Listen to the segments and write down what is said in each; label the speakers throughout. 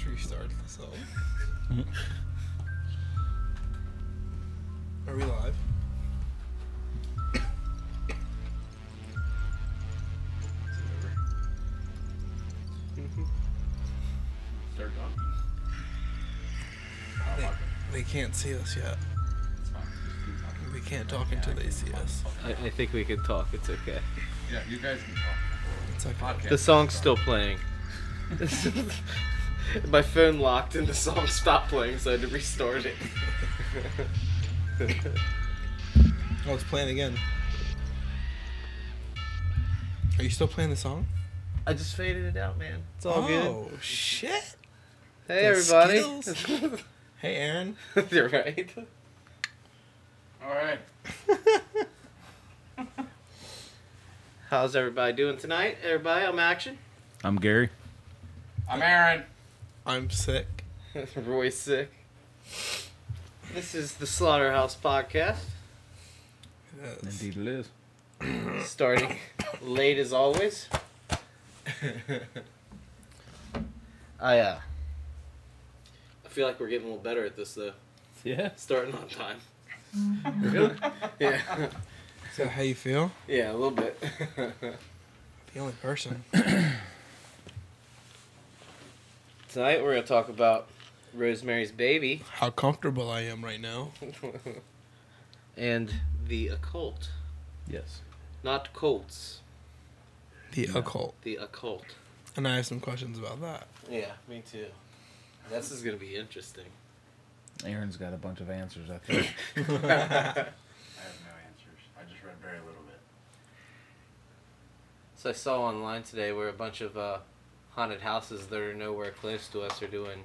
Speaker 1: just restart this all. Are we live?
Speaker 2: Start talking.
Speaker 1: They can't see us yet. We can't talk until they see us.
Speaker 3: I think we can talk. It's okay.
Speaker 2: Yeah, you guys can talk.
Speaker 1: It's okay.
Speaker 2: Podcast.
Speaker 3: The song's still playing. My phone locked and the song stopped playing, so I had to restart it.
Speaker 1: Oh, it's playing again. Are you still playing the song?
Speaker 3: I just faded it out, man. It's all good.
Speaker 1: Oh, shit.
Speaker 3: Hey,
Speaker 1: The
Speaker 3: everybody.
Speaker 1: skills. Hey, Aaron.
Speaker 3: You're right.
Speaker 2: Alright.
Speaker 3: How's everybody doing tonight? Everybody, I'm Action.
Speaker 4: I'm Gary.
Speaker 2: I'm Aaron.
Speaker 1: I'm sick.
Speaker 3: Roy's sick. This is the Slaughterhouse Podcast.
Speaker 1: Yes.
Speaker 4: Indeed it is.
Speaker 3: Starting late as always. I feel like we're getting a little better at this, though.
Speaker 4: Yeah.
Speaker 3: Starting on time.
Speaker 4: Really?
Speaker 3: Yeah.
Speaker 1: Is that how you feel?
Speaker 3: Yeah, a little bit.
Speaker 1: The only person.
Speaker 3: Tonight we're going to talk about Rosemary's Baby
Speaker 1: How comfortable I am right now.
Speaker 3: and the occult.
Speaker 4: Yes.
Speaker 3: Not cults,
Speaker 1: The occult.
Speaker 3: the occult.
Speaker 1: And I have some questions about that.
Speaker 3: Yeah, me too. This is going to be interesting.
Speaker 4: Aaron's got a bunch of answers, I think.
Speaker 2: I have no answers. I just read very little bit.
Speaker 3: So I saw online today where a bunch of haunted houses that are nowhere close to us are doing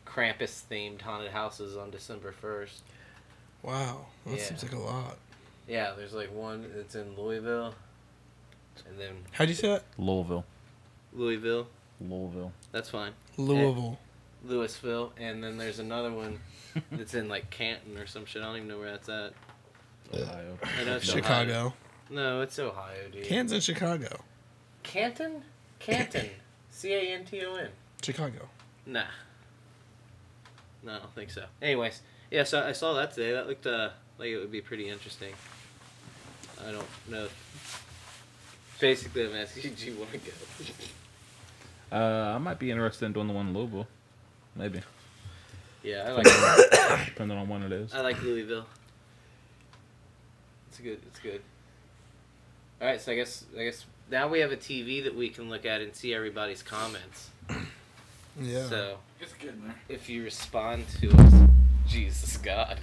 Speaker 3: Krampus-themed haunted houses on December 1st.
Speaker 1: Wow. That
Speaker 3: Yeah.
Speaker 1: seems like a lot.
Speaker 3: Yeah, there's like one that's in Louisville, and then
Speaker 1: How'd you say that?
Speaker 4: Louisville.
Speaker 3: Louisville, that's fine.
Speaker 1: Louisville.
Speaker 3: Louisville, and then there's another one that's in like Canton or some shit. I don't even know where that's at.
Speaker 4: Ohio.
Speaker 3: I know it's
Speaker 1: Chicago.
Speaker 3: Ohio. No, it's Ohio, dude.
Speaker 1: Canton's in Chicago.
Speaker 3: Canton? Canton. Canton.
Speaker 1: Chicago.
Speaker 3: Nah. No, I don't think so. Anyways, yeah, so I saw that today. That looked like it would be pretty interesting. I don't know. Basically, I'm asking, do you want to go?
Speaker 4: I might be interested in doing the one in Louisville. Maybe.
Speaker 3: Yeah, I like
Speaker 4: Depending on when it is.
Speaker 3: I like Louisville. It's good. It's good. All right, so I guess now we have a TV that we can look at and see everybody's comments.
Speaker 1: Yeah.
Speaker 3: So
Speaker 2: It's getting there.
Speaker 3: if you respond to us, Jesus God,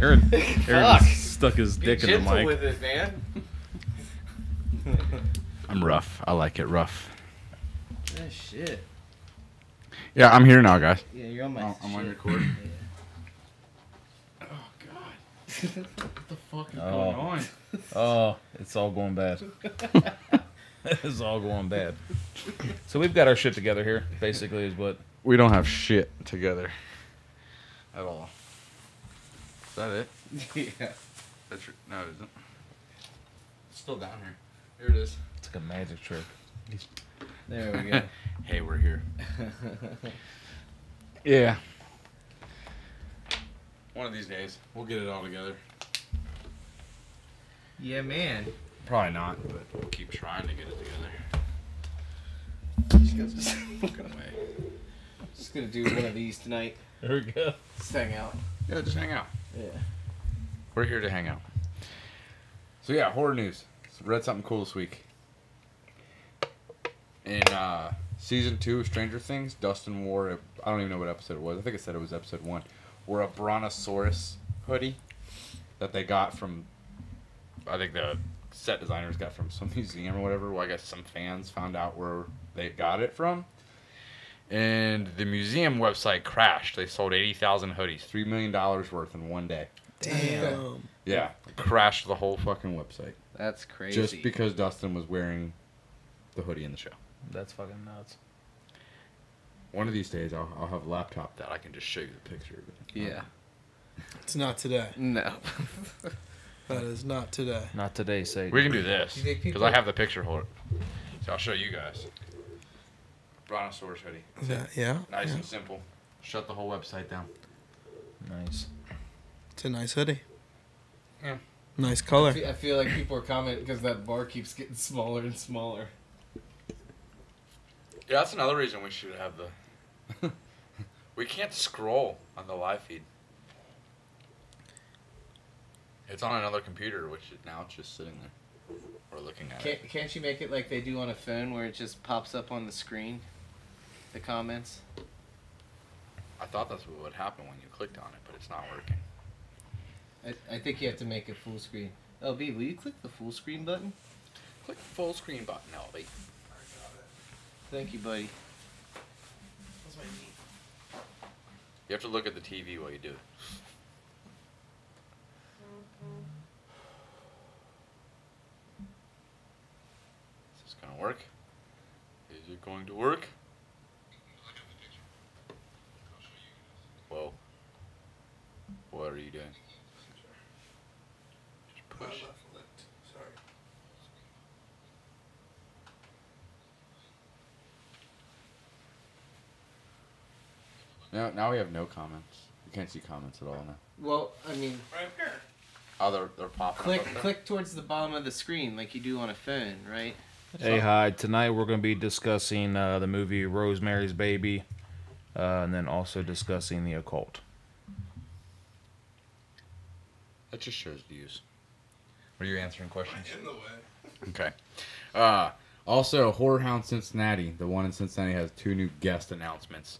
Speaker 4: Aaron
Speaker 3: Fuck.
Speaker 4: stuck his
Speaker 3: be
Speaker 4: dick in the
Speaker 3: gentle
Speaker 4: mic.
Speaker 3: with it, man.
Speaker 2: I'm rough. I like it rough.
Speaker 3: Oh shit.
Speaker 2: Yeah, I'm here now, guys.
Speaker 3: Yeah, you're on my.
Speaker 2: I'm on
Speaker 3: shit.
Speaker 2: record.
Speaker 3: Yeah.
Speaker 2: Oh, God. What the fuck is
Speaker 4: Oh.
Speaker 2: going on?
Speaker 4: Oh, it's all going bad. It's all going bad. So we've got our shit together here, basically, is what...
Speaker 2: We don't have shit together. At all. Is that it?
Speaker 3: Yeah.
Speaker 2: No, it isn't. It's still down here. Here it is.
Speaker 4: It's like a magic trick.
Speaker 3: There we go.
Speaker 2: Hey, we're here. Yeah. One of these days, we'll get it all together.
Speaker 3: Yeah, man.
Speaker 2: Probably not, but we'll keep trying to get it together.
Speaker 3: Just gonna do one of these tonight.
Speaker 4: There we go.
Speaker 3: Just hang out.
Speaker 2: Yeah, just hang out.
Speaker 3: Yeah.
Speaker 2: We're here to hang out. So yeah, horror news. Read something cool this week. In season 2 of Stranger Things, Dustin wore I don't even know what episode it was. I think it said it was episode 1. Wore a Brontosaurus hoodie that they got from, I think the set designers got from some museum or whatever. Well, I guess some fans found out where they got it from. And the museum website crashed. They sold 80,000 hoodies, $3 million worth in one day.
Speaker 1: Damn.
Speaker 2: Yeah, crashed the whole fucking website.
Speaker 3: That's crazy.
Speaker 2: Just because Dustin was wearing the hoodie in the show.
Speaker 4: That's fucking nuts.
Speaker 2: One of these days, I'll have a laptop that I can just show you the picture of it.
Speaker 3: Yeah.
Speaker 1: It's not today.
Speaker 3: No.
Speaker 1: That is not today.
Speaker 4: Not today, Satan.
Speaker 2: We can do this
Speaker 3: You think people-
Speaker 2: because I have the picture holder. So I'll show you guys. Brontosaurus hoodie.
Speaker 1: Is that, yeah?
Speaker 2: Nice
Speaker 1: Yeah.
Speaker 2: and simple. Shut the whole website down.
Speaker 4: Nice.
Speaker 1: It's a nice hoodie.
Speaker 2: Yeah.
Speaker 1: Nice color.
Speaker 3: I feel like people are commenting because that bar keeps getting smaller and smaller.
Speaker 2: Yeah, that's another reason we should have the... We can't scroll on the live feed. It's on another computer, which now it's just sitting there. We're looking at it.
Speaker 3: Can't you make it like they do on a phone where it just pops up on the screen? The comments?
Speaker 2: I thought that's what would happen when you clicked on it, but it's not working.
Speaker 3: I think you have to make it full screen. LB, will you click the full screen button?
Speaker 2: Click the full screen button, LB.
Speaker 3: Thank you, buddy.
Speaker 2: You have to look at the TV while you do it. Is this going to work? Is it going to work? Whoa. What are you doing? Just push. Now we have no comments. You can't see comments at all now.
Speaker 3: Well, I mean,
Speaker 2: Oh, they're popping up.
Speaker 3: click towards the bottom of the screen like you do on a phone, right?
Speaker 4: Hey, hi. Tonight we're going to be discussing the movie Rosemary's Baby, and then also discussing the occult.
Speaker 2: That just shows views. Are you answering questions?
Speaker 1: In the way.
Speaker 2: Okay. Also, Horror Hound Cincinnati, the one in Cincinnati, has 2 new guest announcements.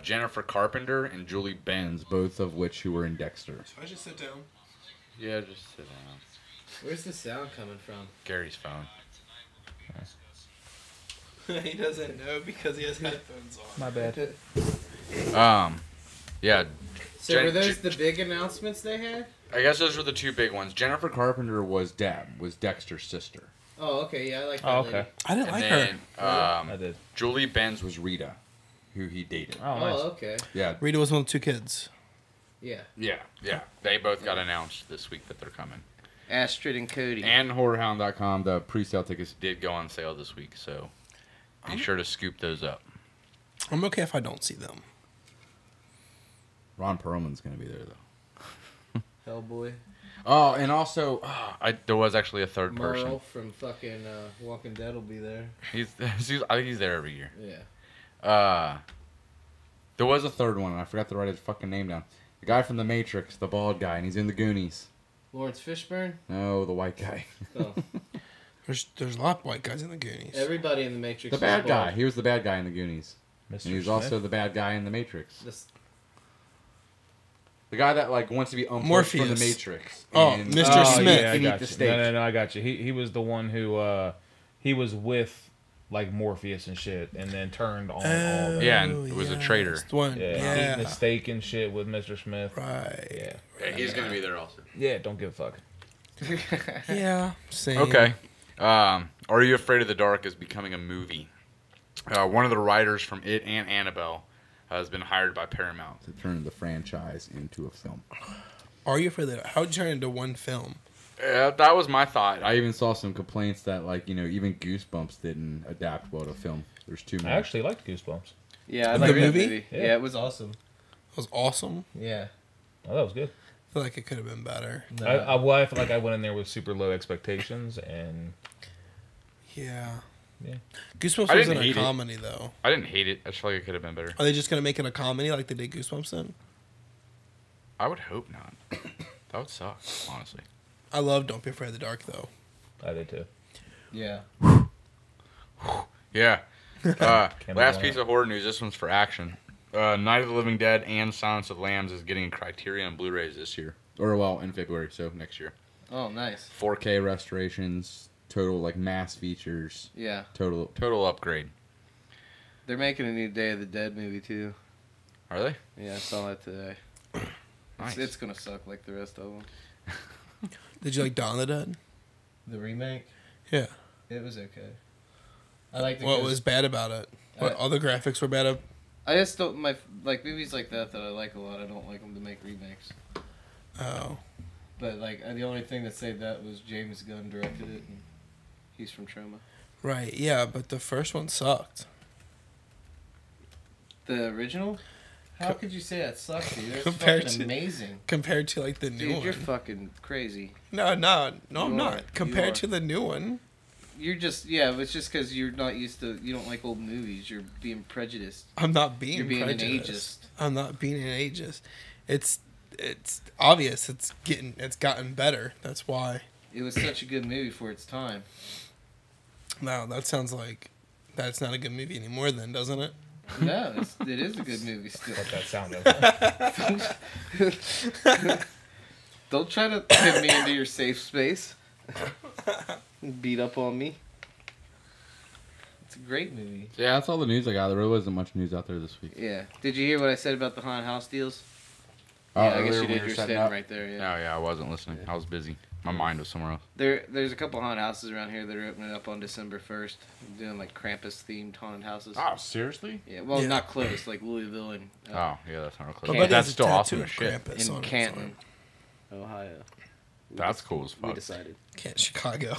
Speaker 2: Jennifer Carpenter and Julie Benz, both of which who were in Dexter.
Speaker 1: So I just sit down.
Speaker 2: Yeah, just sit down.
Speaker 3: Where's the sound coming from?
Speaker 2: Gary's phone.
Speaker 1: He doesn't know because he has headphones on.
Speaker 4: My bad.
Speaker 2: Yeah.
Speaker 3: So were those the big announcements they had?
Speaker 2: I guess those were the 2 big ones. Jennifer Carpenter was Dexter's sister.
Speaker 3: Oh, okay, yeah, I like that.
Speaker 4: Oh,
Speaker 3: lady.
Speaker 4: okay.
Speaker 1: I didn't
Speaker 2: And
Speaker 1: like
Speaker 2: then,
Speaker 1: her.
Speaker 4: I did.
Speaker 2: Julie Benz was Rita, who he dated.
Speaker 4: Oh, nice.
Speaker 3: Oh, okay.
Speaker 2: Yeah.
Speaker 1: Rita was one of the 2 kids.
Speaker 3: Yeah.
Speaker 2: Yeah. They both got announced this week that they're coming.
Speaker 3: Astrid and Cody.
Speaker 2: And HorrorHound.com, the pre-sale tickets did go on sale this week, so be sure to scoop those up.
Speaker 1: I'm okay if I don't see them.
Speaker 2: Ron Perlman's going to be there, though.
Speaker 3: Hellboy.
Speaker 2: Oh, and also, there was actually a third person.
Speaker 3: Merle from fucking Walking Dead will be there.
Speaker 2: I think he's there every year.
Speaker 3: Yeah.
Speaker 2: There was a third one, and I forgot to write his fucking name down. The guy from The Matrix, the bald guy, and he's in the Goonies.
Speaker 3: Lawrence Fishburne?
Speaker 2: No, the white guy.
Speaker 3: Oh.
Speaker 1: There's a lot of white guys in the Goonies.
Speaker 3: Everybody in the Matrix.
Speaker 2: The bad guy. He was the bad guy in the Goonies.
Speaker 4: Mr.
Speaker 2: And he was
Speaker 4: Smith?
Speaker 2: also the bad guy in The Matrix.
Speaker 3: This,
Speaker 2: The guy that like wants to be unplugged from
Speaker 1: Morpheus.
Speaker 2: The Matrix.
Speaker 1: Oh,
Speaker 2: And-
Speaker 1: Mr. Smith.
Speaker 4: Yeah, I
Speaker 2: Can eat
Speaker 4: got
Speaker 2: the
Speaker 4: you.
Speaker 2: steak.
Speaker 4: No, I got you. He was the one who he was with like Morpheus and shit, and then turned on all that.
Speaker 2: Yeah, and was a traitor.
Speaker 1: that's the one.
Speaker 4: Yeah, eating the steak and shit with Mr. Smith.
Speaker 1: Right.
Speaker 4: Yeah.
Speaker 2: Yeah, he's gonna be there also.
Speaker 4: Yeah, don't give a fuck.
Speaker 1: Yeah. Same.
Speaker 2: Okay. Are You Afraid of the Dark is becoming a movie. One of the writers from It and Annabelle has been hired by Paramount to turn the franchise into a film.
Speaker 1: Are you afraid that? How'd you turn it into one film?
Speaker 2: That was my thought. I even saw some complaints that, like, even Goosebumps didn't adapt well to film. There's 2 more.
Speaker 4: I actually liked Goosebumps.
Speaker 3: yeah, I
Speaker 1: The
Speaker 3: like that
Speaker 1: movie?
Speaker 3: Yeah, it was awesome.
Speaker 1: It was awesome.
Speaker 3: Yeah.
Speaker 4: Oh, that was good.
Speaker 1: I feel like it could have been better.
Speaker 3: No.
Speaker 4: I feel like I went in there with super low expectations, and
Speaker 1: Yeah.
Speaker 4: yeah.
Speaker 1: Goosebumps
Speaker 2: I
Speaker 1: wasn't
Speaker 2: didn't
Speaker 1: a
Speaker 2: hate it.
Speaker 1: comedy though.
Speaker 2: I didn't hate it. I just feel like it could have been better.
Speaker 1: Are they just gonna make it a comedy like they did Goosebumps then?
Speaker 2: I would hope not. That would suck, honestly.
Speaker 1: I love Don't Be Afraid of the Dark though.
Speaker 4: I did too.
Speaker 3: Yeah.
Speaker 2: Yeah. Last
Speaker 4: lie.
Speaker 2: piece of horror news. This one's for action. Night of the Living Dead and Silence of the Lambs is getting Criterion Blu-rays this year. Or, well, in February, so next year.
Speaker 3: Oh, nice.
Speaker 2: 4K restorations, total, like, mass features.
Speaker 3: Yeah.
Speaker 2: Total upgrade.
Speaker 3: They're making a new Day of the Dead movie, too.
Speaker 2: Are they?
Speaker 3: Yeah, I saw that today.
Speaker 2: Nice.
Speaker 3: It's going to suck like the rest of them.
Speaker 1: Did you like Dawn of the Dead?
Speaker 3: The remake?
Speaker 1: Yeah.
Speaker 3: It was okay. I liked it.
Speaker 1: What
Speaker 3: 'cause
Speaker 1: was bad about it? What other graphics were bad?
Speaker 3: I just don't like movies like that I like a lot. I don't like them to make remakes.
Speaker 1: Oh.
Speaker 3: But like the only thing that saved that was James Gunn directed it, and he's from Trauma.
Speaker 1: Right. Yeah, but the first one sucked.
Speaker 3: The original? How could you say that sucks, dude? That's
Speaker 1: Compared
Speaker 3: fucking
Speaker 1: to-
Speaker 3: amazing.
Speaker 1: Compared to like the new
Speaker 3: Dude,
Speaker 1: one.
Speaker 3: you're fucking crazy.
Speaker 1: No, I'm
Speaker 3: You
Speaker 1: not.
Speaker 3: are.
Speaker 1: Compared
Speaker 3: You
Speaker 1: to the new one.
Speaker 3: You're just, yeah, it's just because you're not used to, you don't like old movies. You're being prejudiced.
Speaker 1: I'm not being
Speaker 3: You're being an
Speaker 1: prejudiced.
Speaker 3: ageist.
Speaker 1: I'm not being an ageist. It's obvious it's gotten better. That's why.
Speaker 3: It was such a good movie for its time.
Speaker 1: No, that sounds like that's not a good movie anymore then, doesn't it?
Speaker 3: No, it is a good movie still.
Speaker 4: What that sounded.
Speaker 3: Don't try to pin me into your safe space. Beat up on me. It's a great movie.
Speaker 2: Yeah, that's all the news I got. There really wasn't much news out there this week.
Speaker 3: Yeah. Did you hear what I said about the haunted house deals?
Speaker 2: Oh,
Speaker 3: Yeah, I guess
Speaker 2: earlier
Speaker 3: you
Speaker 2: when
Speaker 3: did.
Speaker 2: were
Speaker 3: You're
Speaker 2: setting
Speaker 3: sitting
Speaker 2: up?
Speaker 3: right there. Yeah.
Speaker 2: No, yeah, I wasn't listening. I was busy. My mind was somewhere else.
Speaker 3: There's a couple haunted houses around here that are opening up on December 1st. Doing like Krampus themed haunted houses.
Speaker 2: Oh, seriously?
Speaker 3: Yeah. Well,
Speaker 1: Yeah.
Speaker 3: not close. Like Louisville and
Speaker 2: Oh, yeah, that's not
Speaker 1: My
Speaker 2: close.
Speaker 1: buddy
Speaker 2: But that's
Speaker 1: has a
Speaker 2: still
Speaker 1: tattoo
Speaker 2: awesome
Speaker 1: of
Speaker 2: as shit.
Speaker 1: Krampus
Speaker 3: in
Speaker 1: on his
Speaker 3: Canton,
Speaker 1: arm.
Speaker 3: Ohio.
Speaker 2: That's cool as
Speaker 3: We
Speaker 2: fuck.
Speaker 3: decided.
Speaker 1: Can't Chicago.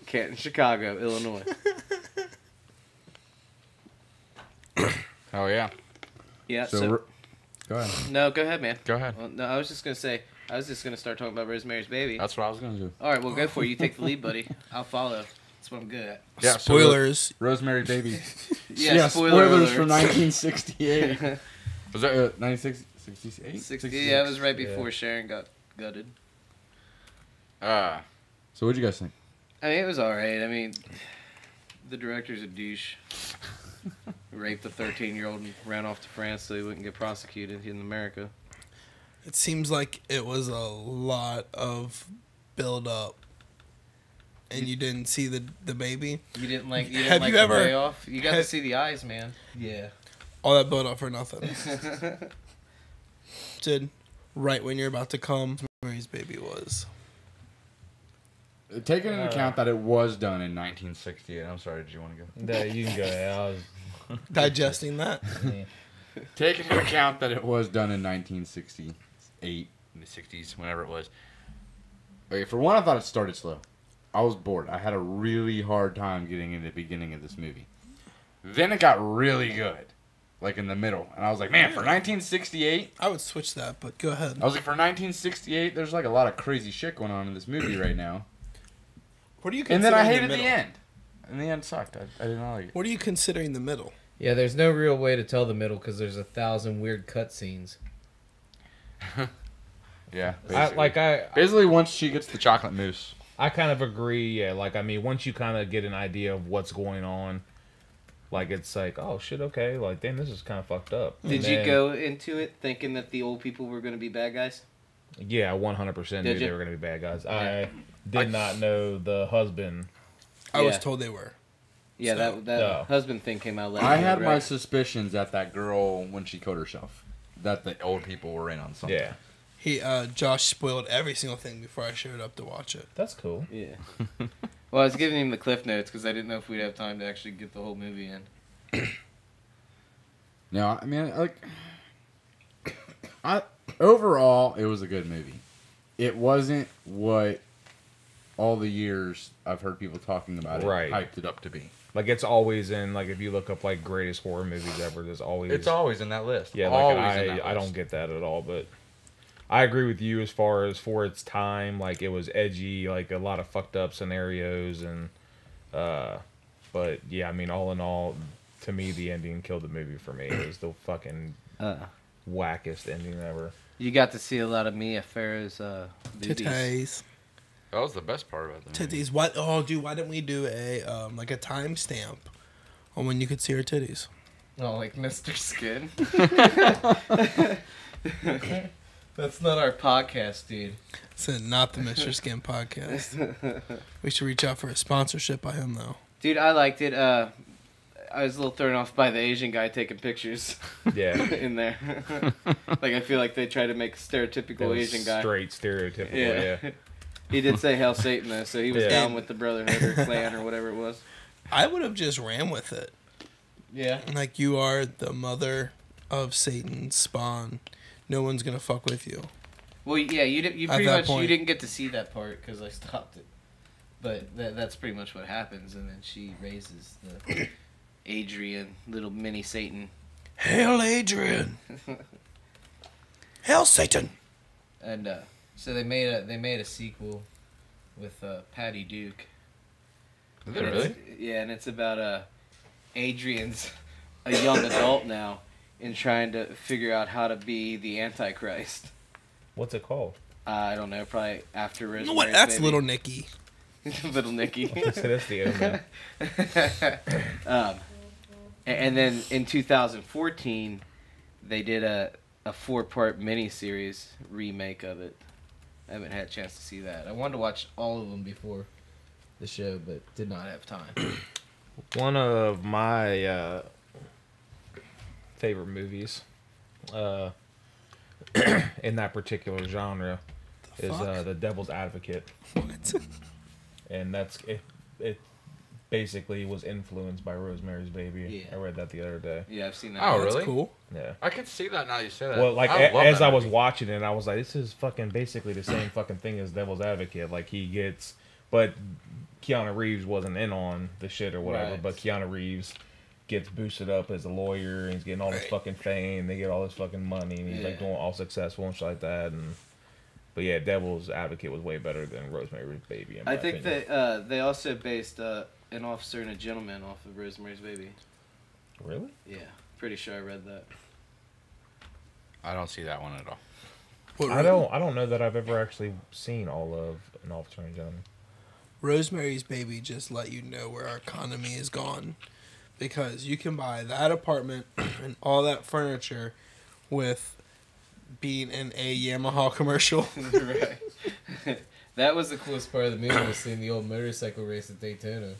Speaker 3: Canton, Chicago, Illinois.
Speaker 2: Oh, yeah.
Speaker 3: Yeah.
Speaker 2: So, go ahead.
Speaker 3: No, go ahead, man.
Speaker 2: Go ahead.
Speaker 3: Well, no, I was just gonna start talking about Rosemary's Baby.
Speaker 2: That's what I was going to do.
Speaker 3: All right, well, go for it. You take the lead, buddy. I'll follow. That's what I'm good at.
Speaker 2: Yeah, so
Speaker 1: Spoilers.
Speaker 2: Rosemary Baby.
Speaker 3: Yeah, spoiler
Speaker 2: spoilers
Speaker 3: alerts.
Speaker 2: from 1968. Was that 1968?
Speaker 3: 60, yeah, it was right before Sharon got gutted.
Speaker 2: So what'd you guys think?
Speaker 3: I mean, it was all right. I mean, the director's a douche. Raped a 13-year-old and ran off to France so he wouldn't get prosecuted in America.
Speaker 1: It seems like it was a lot of build up. And you didn't see the baby.
Speaker 3: You didn't like. You didn't
Speaker 1: Have
Speaker 3: like
Speaker 1: you
Speaker 3: the
Speaker 1: ever-
Speaker 3: payoff? You got to
Speaker 1: have-
Speaker 3: see the eyes, man. Yeah.
Speaker 1: All that build up for nothing. Did right when you're about to come, Mary's baby was.
Speaker 2: Taking into account that it was done in 1968. I'm sorry, did you want to go?
Speaker 4: Yeah, you can go. Yeah, I was,
Speaker 1: Digesting that.
Speaker 2: Taking into account that it was done in 1968, in the 60s, whenever it was. Okay, for one, I thought it started slow. I was bored. I had a really hard time getting into the beginning of this movie. Then it got really good, like in the middle. And I was like, man, for 1968,
Speaker 1: I would switch that, but go ahead.
Speaker 2: I was like, for 1968, there's like a lot of crazy shit going on in this movie right now.
Speaker 1: What do you
Speaker 2: And then I
Speaker 1: consider
Speaker 2: hated the end. And the end sucked. I did not like it.
Speaker 1: What are you considering the middle?
Speaker 5: Yeah, there's no real way to tell the middle because there's 1,000 weird cutscenes.
Speaker 2: Yeah,
Speaker 4: basically
Speaker 2: once she gets the chocolate mousse.
Speaker 4: I kind of agree. Yeah, like I mean, once you kind of get an idea of what's going on, like it's like, oh shit, okay, like damn, this is kind of fucked up.
Speaker 3: Did
Speaker 4: And
Speaker 3: you
Speaker 4: then-
Speaker 3: go into it thinking that the old people were going to be bad guys?
Speaker 4: Yeah, 100% knew
Speaker 3: Did
Speaker 4: they
Speaker 3: you?
Speaker 4: were gonna be bad guys. I did not know the husband.
Speaker 1: I was
Speaker 3: Yeah.
Speaker 1: told they were.
Speaker 3: Yeah,
Speaker 1: So-
Speaker 3: that
Speaker 4: No.
Speaker 3: husband thing came out later.
Speaker 2: I had my
Speaker 3: right?
Speaker 2: suspicions that that girl, when she killed herself, that the old people were in on something.
Speaker 4: Yeah,
Speaker 1: Josh spoiled every single thing before I showed up to watch it.
Speaker 4: that's cool.
Speaker 3: Yeah. Well, I was giving him the cliff notes because I didn't know if we'd have time to actually get the whole movie in.
Speaker 2: No, I mean, overall, it was a good movie. It wasn't what all the years I've heard people talking about it
Speaker 4: Right.
Speaker 2: hyped it up to be.
Speaker 4: Like it's always in like if you look up like greatest horror movies ever, there's always
Speaker 2: It's always in that list.
Speaker 4: yeah. Like
Speaker 2: Always in that
Speaker 4: I don't
Speaker 2: list.
Speaker 4: get that at all, but I agree with you as far as for its time. Like it was edgy, like a lot of fucked up scenarios and but yeah, I mean all in all, to me the ending killed the movie for me. It was the fucking wackest ending ever.
Speaker 3: You got to see a lot of Mia Farrow's boobies.
Speaker 1: Titties.
Speaker 2: That was the best part about the movie.
Speaker 1: Titties. What? Oh, dude, why didn't we do a like a timestamp on when you could see her titties?
Speaker 3: Oh, like Mr. Skin? That's not our podcast, dude.
Speaker 1: Said not the Mr. Skin podcast. We should reach out for a sponsorship by him though.
Speaker 3: Dude, I liked it. I was a little thrown off by the Asian guy taking pictures
Speaker 4: Yeah.
Speaker 3: in there. Like, I feel like they try to make a
Speaker 4: That
Speaker 3: stereotypical
Speaker 4: was
Speaker 3: Asian guy.
Speaker 4: straight stereotypical.
Speaker 3: Yeah.
Speaker 4: Yeah.
Speaker 3: He did say Hail Satan, though, so he was
Speaker 4: Yeah.
Speaker 3: down with the Brotherhood or Clan or whatever it was.
Speaker 1: I would have just ran with it.
Speaker 3: Yeah.
Speaker 1: Like you are the mother of Satan's spawn. No one's gonna fuck with you.
Speaker 3: Well, yeah, you
Speaker 1: At
Speaker 3: pretty
Speaker 1: that
Speaker 3: much
Speaker 1: point.
Speaker 3: you didn't get to see that part because I stopped it. But that's pretty much what happens, and then she raises the Adrian, little mini Satan.
Speaker 1: Hail Adrian. Hail Satan.
Speaker 5: And so they made a sequel with Patty Duke.
Speaker 2: Is
Speaker 5: And
Speaker 2: it
Speaker 5: it's-
Speaker 2: really?
Speaker 5: Yeah, and it's about Adrian's a young adult now and trying to figure out how to be the Antichrist.
Speaker 4: What's it called?
Speaker 5: I don't know, probably after Rosemary's
Speaker 1: What? That's
Speaker 5: Baby.
Speaker 1: Little Nicky.
Speaker 5: Little Nicky.
Speaker 4: So that's the Omen.
Speaker 5: And then in 2014, they did a 4-part miniseries remake of it. I haven't had a chance to see that. I wanted to watch all of them before the show, but did not have time.
Speaker 4: One of my favorite movies in that particular genre is
Speaker 1: fuck?
Speaker 4: The Devil's Advocate,
Speaker 1: What?
Speaker 4: and that's it. Basically, was influenced by Rosemary's Baby.
Speaker 5: Yeah.
Speaker 4: I read that the other day.
Speaker 5: Yeah, I've seen that.
Speaker 2: Oh,
Speaker 1: That's
Speaker 2: really?
Speaker 1: cool.
Speaker 4: Yeah.
Speaker 2: I can see that now you say that.
Speaker 4: Well, like
Speaker 2: I love
Speaker 4: as
Speaker 2: that
Speaker 4: I was
Speaker 2: movie.
Speaker 4: watching it, I was like, this is fucking basically the same fucking thing as Devil's Advocate. Like he gets, but Keanu Reeves wasn't in on the shit or whatever.
Speaker 5: Right.
Speaker 4: But Keanu Reeves gets boosted up as a lawyer and he's getting all this
Speaker 1: Right.
Speaker 4: fucking fame. They get all this fucking money and he's like
Speaker 5: Yeah.
Speaker 4: doing all successful and shit like that. And but yeah, Devil's Advocate was way better than Rosemary's Baby. In my
Speaker 5: I think
Speaker 4: opinion.
Speaker 5: they also based An Officer and a Gentleman off of Rosemary's Baby.
Speaker 4: Really?
Speaker 5: Yeah, pretty sure I read that.
Speaker 2: I don't see that one at all.
Speaker 1: What,
Speaker 4: I don't know that I've ever actually seen all of An Officer and a Gentleman.
Speaker 1: Rosemary's Baby just let you know where our economy is gone, because you can buy that apartment and all that furniture with being in a Yamaha commercial.
Speaker 5: Right. That was the coolest part of the movie, was seeing the old motorcycle race at Daytona.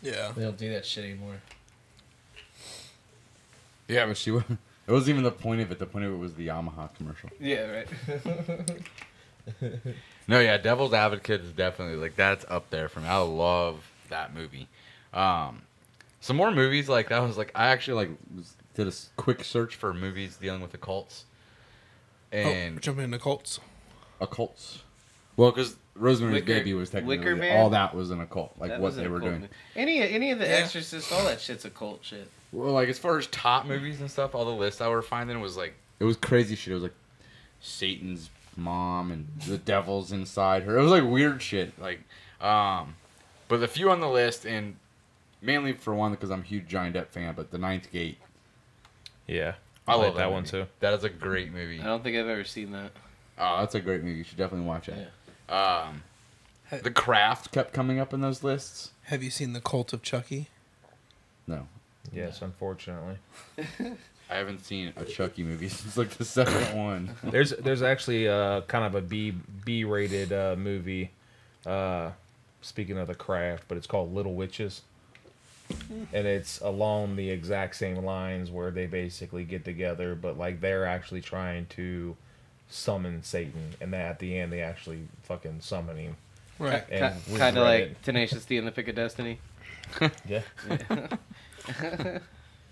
Speaker 1: Yeah.
Speaker 5: They don't do that shit anymore.
Speaker 2: Yeah, but it wasn't even the point of it. The point of it was the Yamaha commercial.
Speaker 5: Yeah, right.
Speaker 2: No, yeah, Devil's Advocate is definitely, like, that's up there for me. I love that movie. Some more movies, like, that was, like, I actually, like, did a quick search for movies dealing with occults.
Speaker 1: Oh,
Speaker 2: And
Speaker 1: we're jumping into cults.
Speaker 2: occults. Well, because Rosemary's
Speaker 5: Wicker-
Speaker 2: Baby was technically,
Speaker 5: Wicker Man?
Speaker 2: all that was an occult. Like,
Speaker 5: That
Speaker 2: what
Speaker 5: was an
Speaker 2: they were
Speaker 5: occult
Speaker 2: doing.
Speaker 5: movie. Any of the
Speaker 1: Yeah.
Speaker 5: Exorcists, all that shit's occult shit.
Speaker 2: Well, like, as far as top movies and stuff, all the lists I were finding was, like, it was crazy shit. It was, like, Satan's mom and the devil's inside her. It was, like, weird shit. Like, but the few on the list, and mainly for one, because I'm a huge Johnny Depp fan, but The Ninth Gate.
Speaker 4: Yeah,
Speaker 2: I
Speaker 4: like
Speaker 2: love
Speaker 4: that one
Speaker 2: movie.
Speaker 4: too.
Speaker 2: That is a great movie.
Speaker 5: I don't think I've ever seen that.
Speaker 2: Oh, that's a great movie. You should definitely watch it.
Speaker 5: Yeah.
Speaker 2: The Craft kept coming up in those lists.
Speaker 1: Have you seen The Cult of Chucky?
Speaker 2: No.
Speaker 4: Yes, unfortunately.
Speaker 2: I haven't seen a Chucky movie since, like, the second one.
Speaker 4: There's actually kind of a B rated movie. Speaking of The Craft, but it's called Little Witches, and it's along the exact same lines where they basically get together, but like they're actually trying to summon Satan, and then at the end they actually fucking summon him.
Speaker 1: Right.
Speaker 4: And we've
Speaker 5: Kind of
Speaker 4: read
Speaker 5: like
Speaker 4: it.
Speaker 5: Tenacious D and the Pick of Destiny.
Speaker 4: Yeah.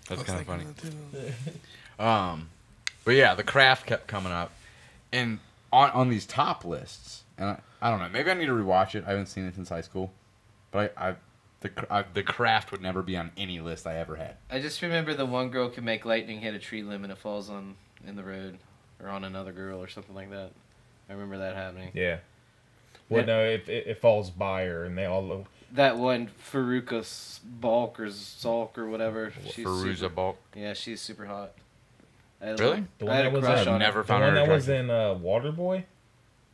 Speaker 2: That's kind of funny.
Speaker 1: Too.
Speaker 2: But yeah, The Craft kept coming up, and on these top lists, and I don't know, maybe I need to rewatch it. I haven't seen it since high school, but The Craft would never be on any list I ever had.
Speaker 5: I just remember the one girl can make lightning hit a tree limb and it falls in the road or on another girl or something like that. I remember that happening.
Speaker 4: Yeah. Well,
Speaker 5: Yeah.
Speaker 4: no, it falls by her, and they all.
Speaker 5: That one, Faruka Balk or Zalk or whatever. She's
Speaker 2: Feruza
Speaker 5: super,
Speaker 2: Balk.
Speaker 5: yeah, she's super hot. I had a
Speaker 2: Really?
Speaker 5: little-
Speaker 4: The
Speaker 5: I
Speaker 4: one
Speaker 5: had
Speaker 4: that
Speaker 5: a
Speaker 4: was
Speaker 5: crush
Speaker 2: I've
Speaker 5: on
Speaker 2: never
Speaker 5: her.
Speaker 4: The
Speaker 2: found
Speaker 4: one
Speaker 2: her
Speaker 4: that was
Speaker 2: attractive.
Speaker 4: in Waterboy.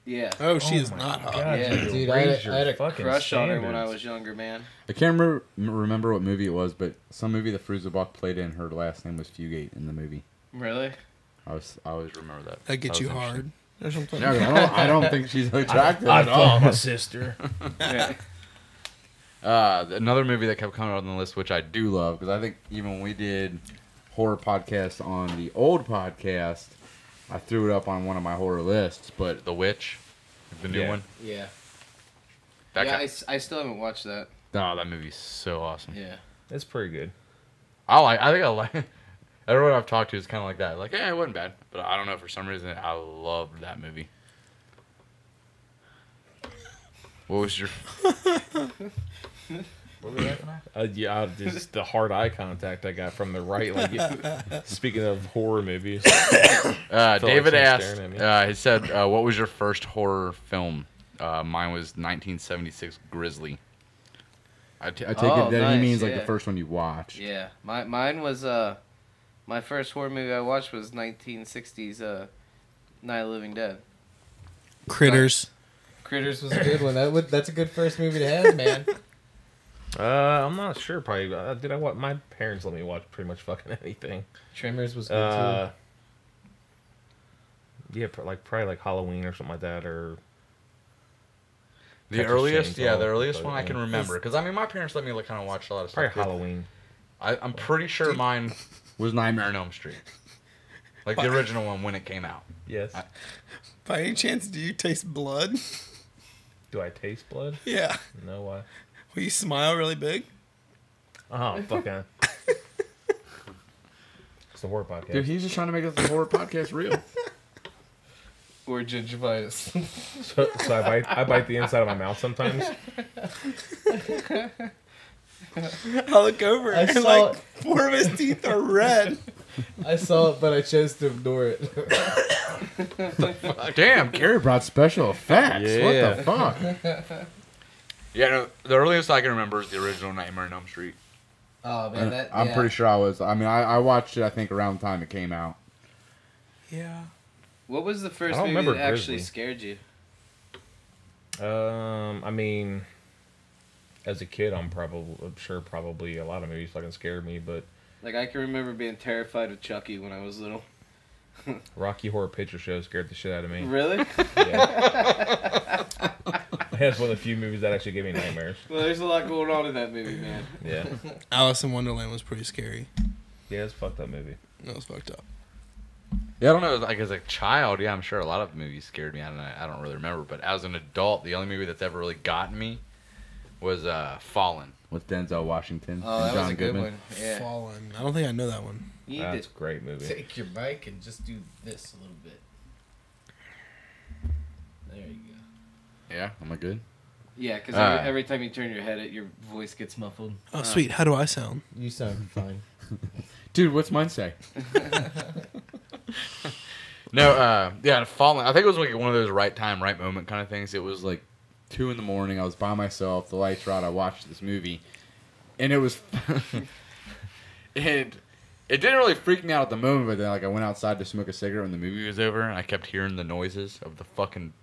Speaker 5: Yeah.
Speaker 1: Oh, she is
Speaker 4: my
Speaker 1: not hot.
Speaker 4: God,
Speaker 5: Yeah,
Speaker 4: you
Speaker 5: dude,
Speaker 4: raised
Speaker 5: I had
Speaker 4: your
Speaker 5: a
Speaker 4: fucking
Speaker 5: crush on her when I
Speaker 4: standards.
Speaker 5: was younger, man.
Speaker 2: I can't remember what movie it was, but some movie that Feruza Balk played in, her last name was Fugate in the movie.
Speaker 5: Really?
Speaker 2: I always remember that.
Speaker 1: That gets
Speaker 2: was
Speaker 1: you
Speaker 2: interesting.
Speaker 1: hard or something.
Speaker 2: No, I don't think she's attractive
Speaker 4: I
Speaker 2: at all.
Speaker 4: found my sister.
Speaker 5: Yeah.
Speaker 2: Another movie that kept coming on the list, which I do love, because I think even when we did horror podcast on the old podcast, I threw it up on one of my horror lists. But The Witch, the new
Speaker 4: Yeah.
Speaker 2: one.
Speaker 5: Yeah.
Speaker 2: That
Speaker 5: Yeah,
Speaker 2: kind-
Speaker 5: I still haven't watched that.
Speaker 2: oh, that movie's so awesome.
Speaker 5: Yeah.
Speaker 4: It's pretty good.
Speaker 2: I think I like. Everyone I've talked to is kind of like that. Like, yeah, it wasn't bad, but I don't know, for some reason I loved that movie. What was your? What was that?
Speaker 4: Yeah, just the hard eye contact I got from the right. Like, speaking of horror movies,
Speaker 2: David asked.
Speaker 4: staring at me.
Speaker 2: He said, "What was your first horror film?" Mine was 1976 Grizzly. I take
Speaker 5: Oh,
Speaker 2: it that
Speaker 5: nice,
Speaker 2: he means like
Speaker 5: yeah.
Speaker 2: the first one you watched.
Speaker 5: Yeah, mine was my first horror movie I watched was 1960s Night of the Living Dead.
Speaker 1: Critters.
Speaker 6: Critters was a good one. That's a good first movie to have, man.
Speaker 4: I'm not sure. Probably did I watch? My parents let me watch pretty much fucking anything.
Speaker 6: Tremors was good
Speaker 4: Yeah, probably like Halloween or something like that, or
Speaker 2: The
Speaker 4: Texas
Speaker 2: earliest,
Speaker 4: Chainsaw,
Speaker 2: yeah, the earliest
Speaker 4: but,
Speaker 2: one I
Speaker 4: yeah.
Speaker 2: can remember. Because I mean, my parents let me kind of watch a lot of
Speaker 4: probably
Speaker 2: stuff.
Speaker 4: Halloween.
Speaker 2: I'm pretty sure mine was Nightmare on Elm Street, like the original one when it came out.
Speaker 4: Yes.
Speaker 1: By any chance, do you taste blood?
Speaker 4: Do I taste blood?
Speaker 1: Yeah.
Speaker 4: No, why?
Speaker 1: Will you smile really big?
Speaker 4: Oh, fucking. It's the horror podcast.
Speaker 2: Dude, he's just trying to make this horror podcast real.
Speaker 5: Or gingivitis.
Speaker 4: So I bite the inside of my mouth sometimes.
Speaker 1: I look over
Speaker 6: I
Speaker 1: and
Speaker 6: saw
Speaker 1: like
Speaker 6: it.
Speaker 1: 4 of his teeth are red.
Speaker 6: I saw it, but I chose to ignore it.
Speaker 2: Damn, Gary brought special effects.
Speaker 4: Yeah.
Speaker 2: What the fuck? Yeah, no, the earliest I can remember is the original Nightmare on Elm Street.
Speaker 6: Oh man,
Speaker 2: I'm pretty sure I was. I mean, I watched it. I think around the time it came out.
Speaker 1: Yeah.
Speaker 5: What was the first
Speaker 4: I don't
Speaker 5: movie that
Speaker 4: remember
Speaker 5: actually
Speaker 4: Grizzly.
Speaker 5: scared you?
Speaker 4: I mean, as a kid, I'm sure probably a lot of movies fucking scared me, but
Speaker 5: Like, I can remember being terrified of Chucky when I was little.
Speaker 4: Rocky Horror Picture Show scared the shit out of me.
Speaker 5: Really?
Speaker 4: Yeah. That's one of the few movies that actually gave me nightmares.
Speaker 5: Well, there's a lot going on in that movie, man.
Speaker 4: Yeah.
Speaker 1: Alice in Wonderland was pretty scary.
Speaker 4: Yeah, it's a fucked up movie.
Speaker 1: That was fucked up.
Speaker 2: Yeah, I don't know. Like as a child, yeah, I'm sure a lot of movies scared me. I don't really remember. But as an adult, the only movie that's ever really gotten me was Fallen with Denzel Washington
Speaker 5: Oh,
Speaker 2: and
Speaker 5: that
Speaker 2: John
Speaker 5: was a good
Speaker 2: Goodman.
Speaker 5: one. Yeah.
Speaker 1: Fallen. I don't think I know that one.
Speaker 5: You
Speaker 4: That's
Speaker 5: did.
Speaker 4: a great movie.
Speaker 6: Take your mic and just do this a little bit. There you go.
Speaker 2: Yeah, am I good?
Speaker 5: Yeah, because
Speaker 2: Ah.
Speaker 5: every time you turn your head, your voice gets muffled.
Speaker 1: Oh, sweet. How do I sound?
Speaker 6: You sound fine.
Speaker 2: Dude, what's mine say? No, yeah, Fallen. I think it was like one of those right time, right moment kind of things. It was like 2 a.m. I was by myself. The lights were out. I watched this movie, and it was, it didn't really freak me out at the moment. But then, like, I went outside to smoke a cigarette when the movie was over, and I kept hearing the noises of the fucking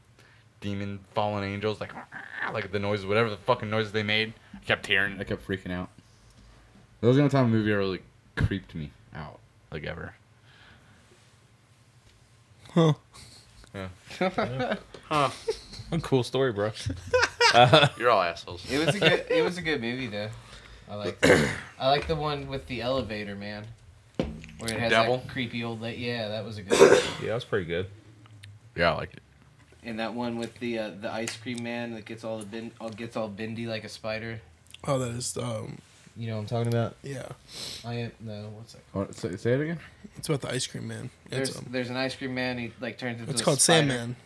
Speaker 2: demon fallen angels, like the noises, whatever the fucking noises they made. I kept hearing it. I kept freaking out. That was the only time a movie ever really creeped me out, like ever.
Speaker 1: Huh.
Speaker 2: Yeah. Huh.
Speaker 4: Cool story, bro.
Speaker 2: You're all assholes.
Speaker 5: It was a good movie though.
Speaker 6: I like the one with the elevator, man.
Speaker 5: Where it has
Speaker 2: Devil?
Speaker 5: that creepy old lady. Yeah, that was a good one.
Speaker 4: Yeah, that's pretty good.
Speaker 2: Yeah, I like it.
Speaker 5: And that one with the ice cream man that gets all bendy like a spider.
Speaker 1: Oh, that is,
Speaker 6: You know what I'm talking about?
Speaker 1: yeah.
Speaker 6: What's that called?
Speaker 2: Say it again.
Speaker 1: It's about the ice cream man.
Speaker 5: There's an ice cream man. He like turns into
Speaker 1: It's
Speaker 5: a
Speaker 1: called
Speaker 5: spider.
Speaker 1: Sandman.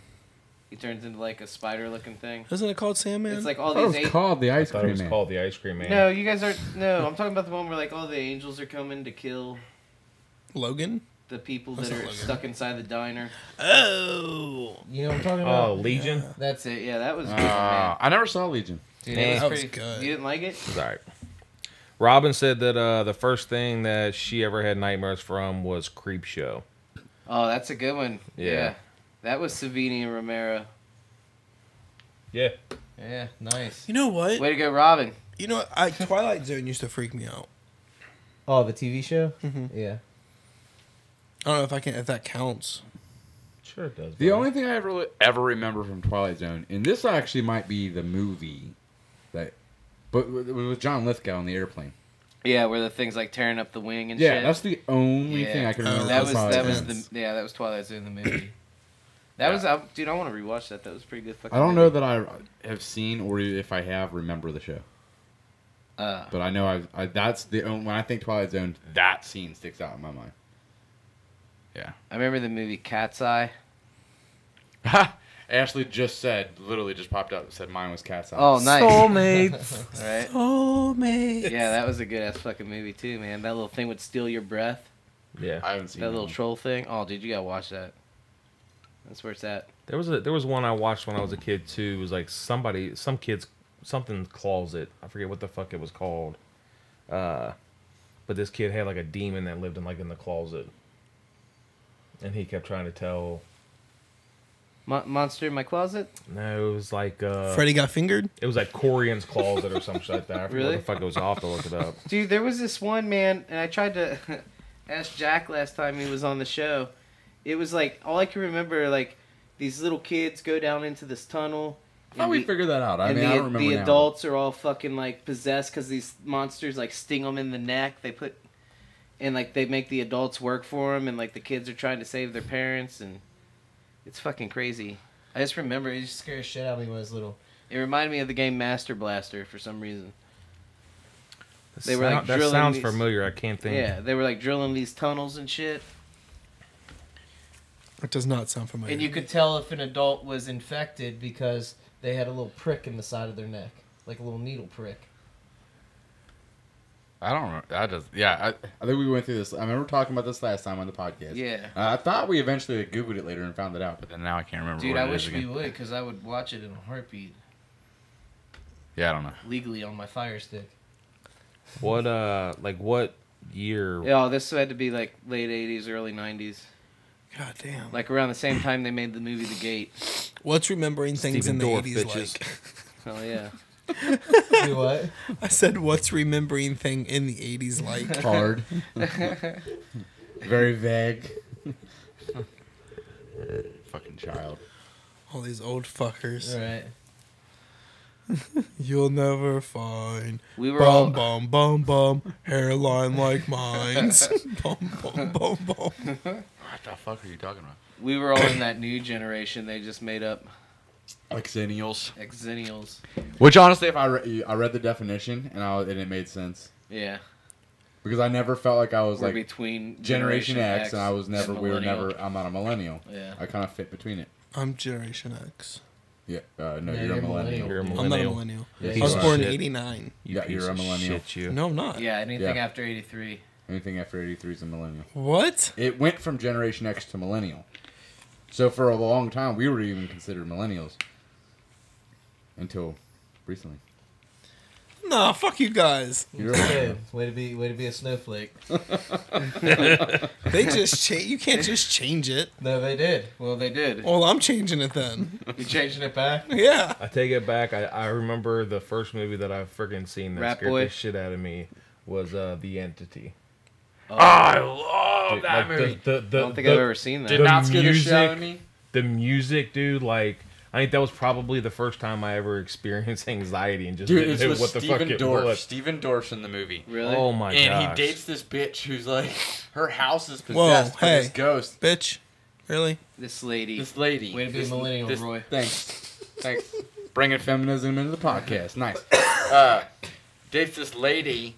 Speaker 5: He turns into like a spider looking thing.
Speaker 1: Isn't it called Sandman?
Speaker 5: It's like
Speaker 2: I
Speaker 5: all
Speaker 2: thought it
Speaker 5: these
Speaker 2: was called the
Speaker 4: I
Speaker 2: Ice
Speaker 4: thought it
Speaker 2: Cream
Speaker 4: was
Speaker 2: Man.
Speaker 4: called The Ice Cream Man.
Speaker 5: No, you guys aren't. No, I'm talking about the one where like all the angels are coming to kill
Speaker 1: Logan?
Speaker 5: the people
Speaker 1: That's
Speaker 5: that
Speaker 1: not
Speaker 5: are
Speaker 1: Logan.
Speaker 5: stuck inside the diner.
Speaker 1: Oh.
Speaker 6: You know what I'm talking
Speaker 4: Oh,
Speaker 6: about?
Speaker 4: Legion?
Speaker 5: That's it. Yeah, that was good, man.
Speaker 2: I never saw Legion.
Speaker 5: Dude,
Speaker 4: Man,
Speaker 5: it
Speaker 1: that
Speaker 5: was
Speaker 1: was
Speaker 5: pretty
Speaker 1: good.
Speaker 5: You didn't like it?
Speaker 4: It's all right. Robin said that the first thing that she ever had nightmares from was Creep Show.
Speaker 5: Oh, that's a good one.
Speaker 4: Yeah.
Speaker 5: That was Savini and Romero.
Speaker 4: Yeah.
Speaker 6: Yeah, nice.
Speaker 1: You know what?
Speaker 5: Way to go, Robin.
Speaker 1: You know, Twilight Zone used to freak me out.
Speaker 6: Oh, the TV show?
Speaker 1: Mm-hmm.
Speaker 6: Yeah.
Speaker 1: I don't know if that counts.
Speaker 4: Sure it does.
Speaker 2: The
Speaker 4: bro.
Speaker 2: only thing I ever remember from Twilight Zone, and this actually might be the movie but it was with John Lithgow on the airplane.
Speaker 5: Yeah, where the thing's like tearing up the wing and
Speaker 2: Yeah,
Speaker 5: shit.
Speaker 2: that's the only
Speaker 5: Yeah.
Speaker 2: thing I can remember.
Speaker 5: that
Speaker 2: from
Speaker 5: was
Speaker 2: Twilight Zone.
Speaker 5: that was Twilight Zone the movie. That was dude. I want to rewatch that. That was a pretty good. Fucking
Speaker 2: I don't know
Speaker 5: movie.
Speaker 2: that I have seen or if I have remember the show, but I know I that's the only, when I think Twilight Zone, that scene sticks out in my mind. Yeah.
Speaker 5: I remember the movie Cat's Eye.
Speaker 2: Ashley just literally just popped up and said mine was Cat's Eye.
Speaker 5: Oh, nice.
Speaker 4: Soulmates.
Speaker 5: Right?
Speaker 1: Soulmates.
Speaker 5: Yeah, that was a good ass fucking movie too, man. That little thing would steal your breath.
Speaker 4: Yeah.
Speaker 2: I haven't seen
Speaker 5: That
Speaker 2: that
Speaker 5: little
Speaker 2: one.
Speaker 5: troll thing. Oh, dude, you gotta watch that. That's where it's at.
Speaker 4: There was one I watched when I was a kid too. It was like something closet. I forget what the fuck it was called. But this kid had like a demon that lived in the closet, and he kept trying to tell.
Speaker 5: Monster in My Closet?
Speaker 4: No, it was like
Speaker 1: Freddy got fingered?
Speaker 4: it was like Corian's closet or some shit like that. I forget
Speaker 5: Really?
Speaker 4: what the fuck it was. I'll have to look it up.
Speaker 5: Dude, there was this one, man, and I tried to ask Jack last time he was on the show. It was like, all I can remember, like, these little kids go down into this tunnel.
Speaker 2: I thought we figured that out. I
Speaker 5: And
Speaker 2: mean, I don't remember
Speaker 5: the
Speaker 2: now.
Speaker 5: adults are all fucking, like, possessed because these monsters, like, sting them in the neck. And, like, they make the adults work for them, and, like, the kids are trying to save their parents, and it's fucking crazy. I just remember it just scared the shit out of me when I was little. It reminded me of the game Master Blaster for some reason. They were, like,
Speaker 4: that
Speaker 5: drilling
Speaker 4: sounds
Speaker 5: these-
Speaker 4: familiar. I can't think.
Speaker 5: Yeah, they were, like, drilling these tunnels and shit.
Speaker 1: It does not sound familiar.
Speaker 6: And you could tell if an adult was infected because they had a little prick in the side of their neck, like a little needle prick.
Speaker 2: I don't remember. I think we went through this. I remember talking about this last time on the podcast.
Speaker 5: Yeah.
Speaker 2: I thought we eventually Googled it later and found it out, but then now I can't remember
Speaker 6: Dude,
Speaker 2: what
Speaker 6: I
Speaker 2: it is
Speaker 6: wish we
Speaker 2: again.
Speaker 6: would, because I would watch it in a heartbeat,
Speaker 2: Yeah, I don't know.
Speaker 6: legally on my Fire Stick.
Speaker 4: What what year?
Speaker 5: Yeah, this had to be, like, late 80s, early 90s.
Speaker 1: God damn.
Speaker 5: Like, around the same time they made the movie The Gate.
Speaker 1: What's remembering things
Speaker 4: Stephen
Speaker 1: in the
Speaker 4: Dorff,
Speaker 1: 80s
Speaker 4: bitches.
Speaker 1: like?
Speaker 5: Oh, yeah.
Speaker 6: Do what?
Speaker 1: I said, what's remembering thing in the 80s like?
Speaker 2: Hard. Very vague. Fucking child.
Speaker 1: All these old fuckers.
Speaker 6: Right.
Speaker 1: You'll never find.
Speaker 5: We were all...
Speaker 1: Bum, bum, bum, bum. Hairline like mine's. Bum, bum, bum, bum.
Speaker 2: What the fuck are you talking about?
Speaker 5: We were all in that new generation they just made up.
Speaker 2: Exennials.
Speaker 5: Exennials.
Speaker 2: Which honestly, if I read the definition and it made sense
Speaker 5: Yeah.
Speaker 2: because I never felt like I was
Speaker 5: We're
Speaker 2: like
Speaker 5: between
Speaker 2: Generation X and I was never.
Speaker 5: and
Speaker 2: We were
Speaker 5: millennial.
Speaker 2: never. I'm not a millennial.
Speaker 5: Yeah.
Speaker 2: I kind of fit between it.
Speaker 1: I'm Generation X.
Speaker 2: Yeah. No,
Speaker 6: No,
Speaker 2: you're
Speaker 6: you're
Speaker 2: a millennial.
Speaker 4: You're a
Speaker 1: I'm not a
Speaker 4: millennial.
Speaker 1: millennial.
Speaker 6: Yeah,
Speaker 1: I
Speaker 6: you
Speaker 1: was
Speaker 6: are.
Speaker 1: born in
Speaker 4: Shit.
Speaker 1: 89.
Speaker 2: Yeah,
Speaker 4: piece
Speaker 2: you're a
Speaker 4: of
Speaker 2: millennial.
Speaker 4: Shit, you.
Speaker 1: No, I'm not.
Speaker 6: Yeah, anything
Speaker 2: Yeah.
Speaker 6: after 83.
Speaker 2: Anything after 83 is a millennial.
Speaker 1: What?
Speaker 2: It went from Generation X to millennial. So for a long time, we were even considered millennials. Until recently.
Speaker 1: Nah, fuck you guys.
Speaker 2: You're
Speaker 6: Good. Way to be a snowflake.
Speaker 1: They just change. You can't just change it.
Speaker 6: No, they did.
Speaker 5: Well, they did.
Speaker 1: Well, I'm changing it then.
Speaker 6: You changing it back?
Speaker 1: Yeah.
Speaker 4: I take it back. I remember the first movie that I've freaking seen that
Speaker 5: Rat
Speaker 4: scared
Speaker 5: Boy?
Speaker 4: the shit out of me was The Entity.
Speaker 2: Oh, I love
Speaker 4: Dude,
Speaker 2: that
Speaker 4: like,
Speaker 2: movie.
Speaker 4: the,
Speaker 5: I don't think I've ever seen that.
Speaker 2: Did
Speaker 4: the
Speaker 2: not scare the shit out of
Speaker 4: music-
Speaker 2: me.
Speaker 4: the music, dude, like I think that was probably the first time I ever experienced anxiety and just
Speaker 2: Dude,
Speaker 4: didn't
Speaker 2: it's
Speaker 4: know
Speaker 2: with
Speaker 4: what the fuck
Speaker 2: Steven
Speaker 4: it
Speaker 2: Dorff.
Speaker 4: was.
Speaker 2: Steven Dorff's in the movie.
Speaker 5: Really?
Speaker 4: Oh my
Speaker 2: And
Speaker 4: gosh.
Speaker 2: he dates this bitch who's like, her house is
Speaker 1: Whoa,
Speaker 2: possessed by
Speaker 1: hey.
Speaker 2: this ghost.
Speaker 1: Bitch. Really?
Speaker 5: This lady.
Speaker 2: This lady.
Speaker 6: Way to be a millennial, Roy.
Speaker 2: Thanks. Bringing feminism into the podcast. Nice. Dates this lady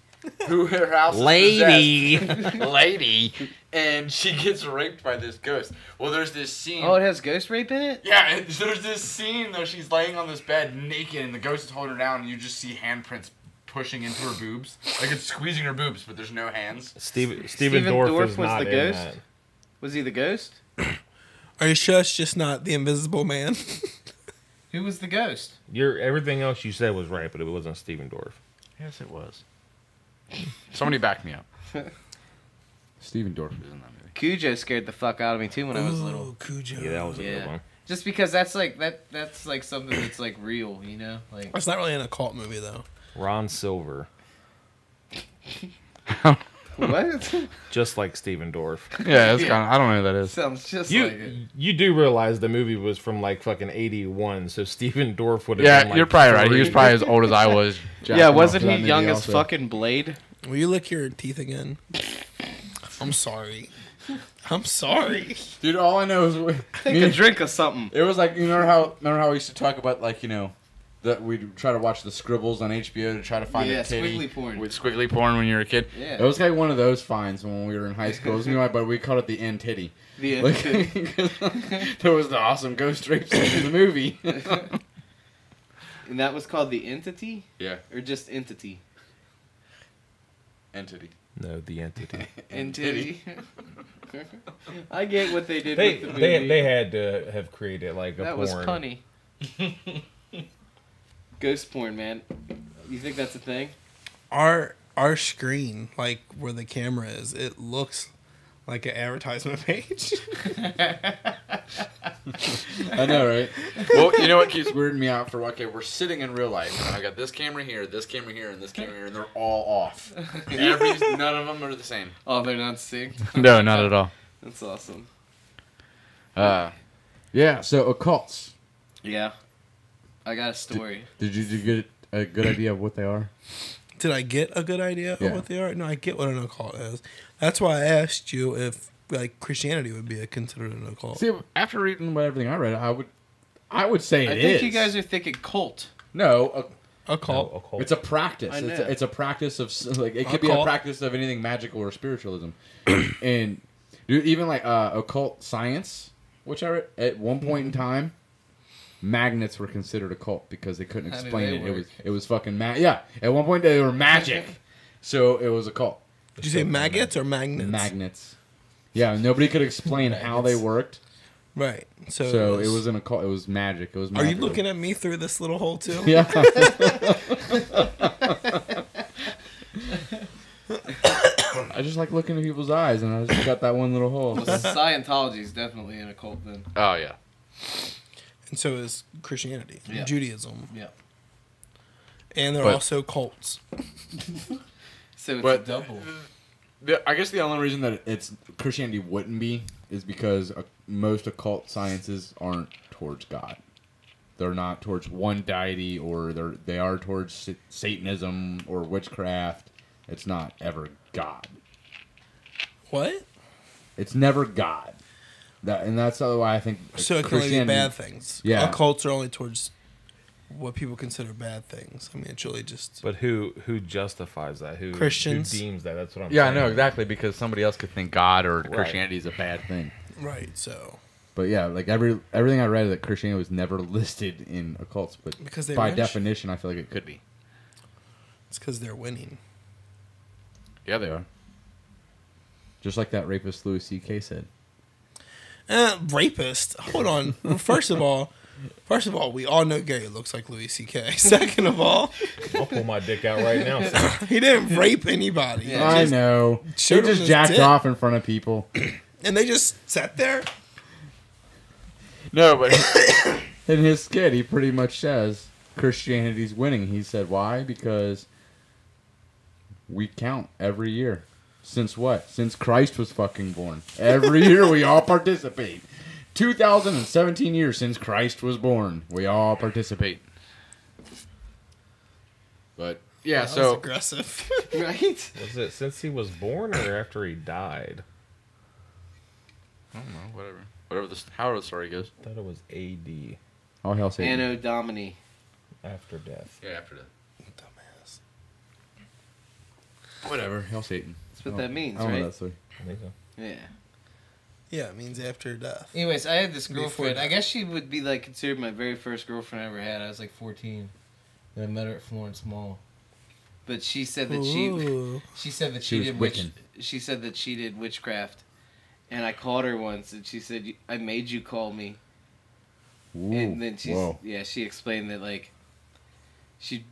Speaker 2: who her house is possessed. Lady. And she gets raped by this ghost. Well, there's this scene.
Speaker 5: Oh, it has ghost rape in it?
Speaker 2: Yeah, and there's this scene though. She's laying on this bed naked, and the ghost is holding her down, and you just see handprints pushing into her boobs, like it's squeezing her boobs, but there's no hands.
Speaker 4: Steven
Speaker 5: Steven
Speaker 4: Dorff
Speaker 5: Dorff
Speaker 4: is
Speaker 5: was
Speaker 4: not
Speaker 5: the
Speaker 4: in
Speaker 5: ghost?
Speaker 4: that.
Speaker 5: Was he the ghost?
Speaker 1: Are you sure it's just not the Invisible Man?
Speaker 6: Who was the ghost?
Speaker 4: Everything else you said was right, but it wasn't Steven Dorff.
Speaker 2: Yes, it was. Somebody back me up. Steven Dorff is in that movie.
Speaker 5: Cujo scared the fuck out of me too when I was little.
Speaker 1: Ooh, Cujo.
Speaker 4: Yeah, that was a
Speaker 5: Yeah.
Speaker 4: good one.
Speaker 6: Just because that's like that's like something that's like real, you know? Like
Speaker 1: That's not really an occult movie, though.
Speaker 4: Ron Silver,
Speaker 5: What?
Speaker 4: just like Steven Dorff.
Speaker 2: Yeah, it's kind of. I don't know who that is.
Speaker 5: Sounds just like it.
Speaker 4: You do realize the movie was from like fucking 81, so Steven Dorff would have been
Speaker 2: Yeah,
Speaker 4: like
Speaker 2: you're probably right. He
Speaker 4: 3.
Speaker 2: was probably as old as I was.
Speaker 5: Yeah, wasn't he young as fucking Blade?
Speaker 1: Will you lick your teeth again? I'm sorry. I'm sorry.
Speaker 2: Dude, all I know is
Speaker 5: Take a drink of something.
Speaker 2: it was like remember how we used to talk about like that we'd try to watch the scribbles on HBO to try to find a titty.
Speaker 5: squiggly porn.
Speaker 2: With squiggly porn when you were a kid.
Speaker 5: Yeah.
Speaker 2: It was like one of those finds when we were in high school. It was me and my buddy, we called it the end titty.
Speaker 5: The
Speaker 2: Like, there was the awesome ghost rape scene in the movie.
Speaker 5: And that was called The Entity?
Speaker 2: Yeah.
Speaker 5: Or just Entity?
Speaker 2: Entity.
Speaker 4: No, the entity.
Speaker 5: Entity. I get what they did with the movie.
Speaker 4: They had to have created like a
Speaker 5: that
Speaker 4: porn.
Speaker 5: was punny. Ghost porn, man. You think that's a thing?
Speaker 1: Our screen, like where the camera is, it looks like an advertisement page.
Speaker 2: I know, right? Well, you know what keeps weirding me out for, okay, we're sitting in real life, and I got this camera here, and this camera here, and they're all off. None of them are the same.
Speaker 5: Oh, they're not synced?
Speaker 2: No, not at all.
Speaker 5: That's awesome.
Speaker 2: Yeah, so occults.
Speaker 5: Yeah. I got a story.
Speaker 2: Did you get a good idea of what they are?
Speaker 1: Did I get a good idea
Speaker 2: Yeah.
Speaker 1: of what they are? No, I get what an occult is. That's why I asked you if like Christianity would be considered an occult.
Speaker 2: See, after reading everything I read, I would say
Speaker 5: I
Speaker 2: it
Speaker 5: think
Speaker 2: is.
Speaker 5: you guys are thinking cult.
Speaker 2: No,
Speaker 1: Occult.
Speaker 4: No, occult.
Speaker 2: it's a practice.
Speaker 5: I know.
Speaker 2: It's a practice of like it could be a
Speaker 1: Occult.
Speaker 2: practice of anything magical or spiritualism, and dude, even like occult science, which I read at one point in time, magnets were considered occult because they couldn't
Speaker 5: How do
Speaker 2: explain
Speaker 5: they
Speaker 2: it.
Speaker 5: work?
Speaker 2: It was fucking yeah. At one point they were magic, so it was occult.
Speaker 1: Did you say maggots or magnets?
Speaker 2: Magnets. Yeah, nobody could explain how they worked.
Speaker 1: Right.
Speaker 2: So it was an occult. It was magic. It was.
Speaker 1: Are you
Speaker 2: magical.
Speaker 1: looking at me through this little hole too?
Speaker 2: Yeah. I just like looking at people's eyes, and I just got that one little hole.
Speaker 5: Well, Scientology is definitely an occult then.
Speaker 2: Oh yeah.
Speaker 1: And so is Christianity,
Speaker 5: Yeah.
Speaker 1: Judaism,
Speaker 5: Yeah.
Speaker 1: and they're
Speaker 2: But-
Speaker 1: also cults.
Speaker 5: So it's
Speaker 2: But-
Speaker 5: a double.
Speaker 2: I guess the only reason that it's Christianity wouldn't be is because most occult sciences aren't towards God. They're not towards one deity, or they are towards Satanism or witchcraft. It's not ever God.
Speaker 1: What?
Speaker 2: It's never God. And that's why I think
Speaker 1: So it can only be
Speaker 2: Christianity-
Speaker 1: bad things.
Speaker 2: Yeah.
Speaker 1: Occults are only towards what people consider bad things. I mean, it's really just.
Speaker 4: But who justifies that? Who
Speaker 1: Christians.
Speaker 4: Who deems that? That's what I'm
Speaker 2: Yeah, I
Speaker 4: saying.
Speaker 2: know exactly, because somebody else could think God or
Speaker 4: Right.
Speaker 2: Christianity is a bad thing.
Speaker 1: Right, so.
Speaker 2: But yeah, like everything I read that Christianity was never listed in occults, but
Speaker 1: Because they're
Speaker 2: by
Speaker 1: rich?
Speaker 2: definition, I feel like it could be.
Speaker 1: It's because they're winning.
Speaker 2: Yeah, they are. Just like that rapist Louis C.K. said.
Speaker 1: Rapist? Hold on. First of all, we all know Gary looks like Louis C.K. Second of all,
Speaker 4: I'll pull my dick out right now. So.
Speaker 1: he didn't rape anybody.
Speaker 5: Yeah.
Speaker 2: I know. He
Speaker 1: showed him
Speaker 2: just
Speaker 1: his
Speaker 2: jacked
Speaker 1: dick.
Speaker 2: off in front of people.
Speaker 1: And they just sat there?
Speaker 2: No, but in his skit, he pretty much says Christianity's winning. He said, why? Because we count every year. Since what? Since Christ was fucking born. Every year we all participate. 2017 years since Christ was born. We all participate. But, yeah,
Speaker 1: That was
Speaker 2: so...
Speaker 1: aggressive.
Speaker 5: Right?
Speaker 4: Was it since he was born or after he died?
Speaker 2: I don't know, whatever. However the story goes.
Speaker 4: I thought it was A.D.
Speaker 2: All hell Satan.
Speaker 5: Anno Domini.
Speaker 4: after death.
Speaker 2: Yeah, after that.
Speaker 1: Dumbass.
Speaker 2: Whatever, hell Satan.
Speaker 5: That's what that means,
Speaker 2: I don't know
Speaker 5: right?
Speaker 2: that story.
Speaker 4: I think so.
Speaker 5: Yeah.
Speaker 1: Yeah, it means after death.
Speaker 5: Anyways, I had this
Speaker 1: Before
Speaker 5: girlfriend. I
Speaker 1: that.
Speaker 5: guess she would be like considered my very first girlfriend I ever had. I was like 14, and I met her at Florence Mall. But she said that
Speaker 1: Ooh.
Speaker 5: she said that
Speaker 2: She was
Speaker 5: did
Speaker 2: Wiccan.
Speaker 5: she said that she did witchcraft, and I called her once, and she said, "I made you call me."
Speaker 2: Ooh,
Speaker 5: And then
Speaker 2: whoa.
Speaker 5: she explained that like she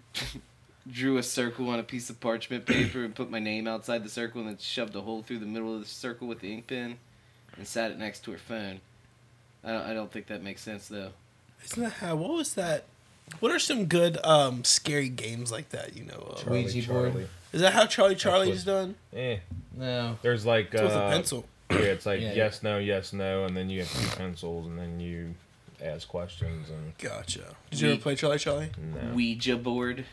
Speaker 5: drew a circle on a piece of parchment paper and put my name outside the circle, and then shoved a hole through the middle of the circle with the ink pen, and sat it next to her phone. I don't think that makes sense though.
Speaker 1: Isn't that how? What was that? What are some good scary games like that? You know,
Speaker 5: Ouija board.
Speaker 1: is that how Charlie's
Speaker 4: what-
Speaker 1: done?
Speaker 5: No.
Speaker 4: There's like
Speaker 1: It's with a pencil.
Speaker 4: Yeah, it's like
Speaker 5: Yeah.
Speaker 4: yes, no, and then you have two pencils, and then you ask questions and
Speaker 1: Gotcha. Did you ever play Charlie?
Speaker 4: no,
Speaker 5: Ouija board.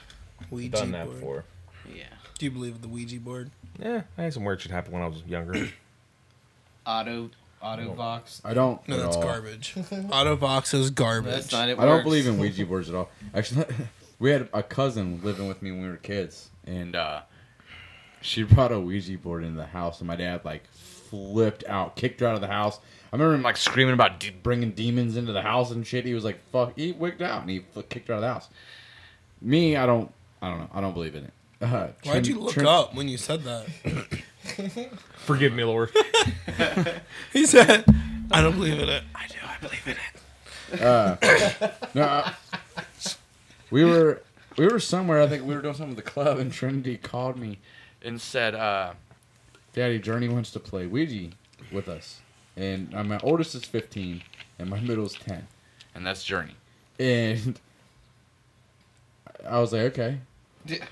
Speaker 1: Ouija
Speaker 4: done that
Speaker 1: board.
Speaker 4: before.
Speaker 5: Yeah.
Speaker 1: Do you believe in the Ouija board?
Speaker 4: Yeah, I had some weird shit happen when I was younger.
Speaker 5: Auto Autobox.
Speaker 2: I don't.
Speaker 1: No,
Speaker 2: at
Speaker 1: that's
Speaker 2: all.
Speaker 1: garbage. Autobox is garbage.
Speaker 5: That's not it.
Speaker 2: I don't
Speaker 5: works.
Speaker 2: believe in Ouija boards at all. Actually, we had a cousin living with me when we were kids, and she brought a Ouija board into the house, and my dad like flipped out, kicked her out of the house. I remember him like screaming about bringing demons into the house and shit. He was like, "Fuck!" He wigged out and he kicked her out of the house. Me, I don't know. I don't believe in it.
Speaker 1: Why'd you look up when you said that?
Speaker 4: Forgive me, Lord.
Speaker 1: He said, "I don't believe in it." I do. I believe in it.
Speaker 2: No, we were somewhere. I think we were doing something with the club, and Trinity called me and said, "Daddy, Journey wants to play Ouija with us." And my oldest is 15, and my middle is 10, and that's Journey. And I was like, "Okay."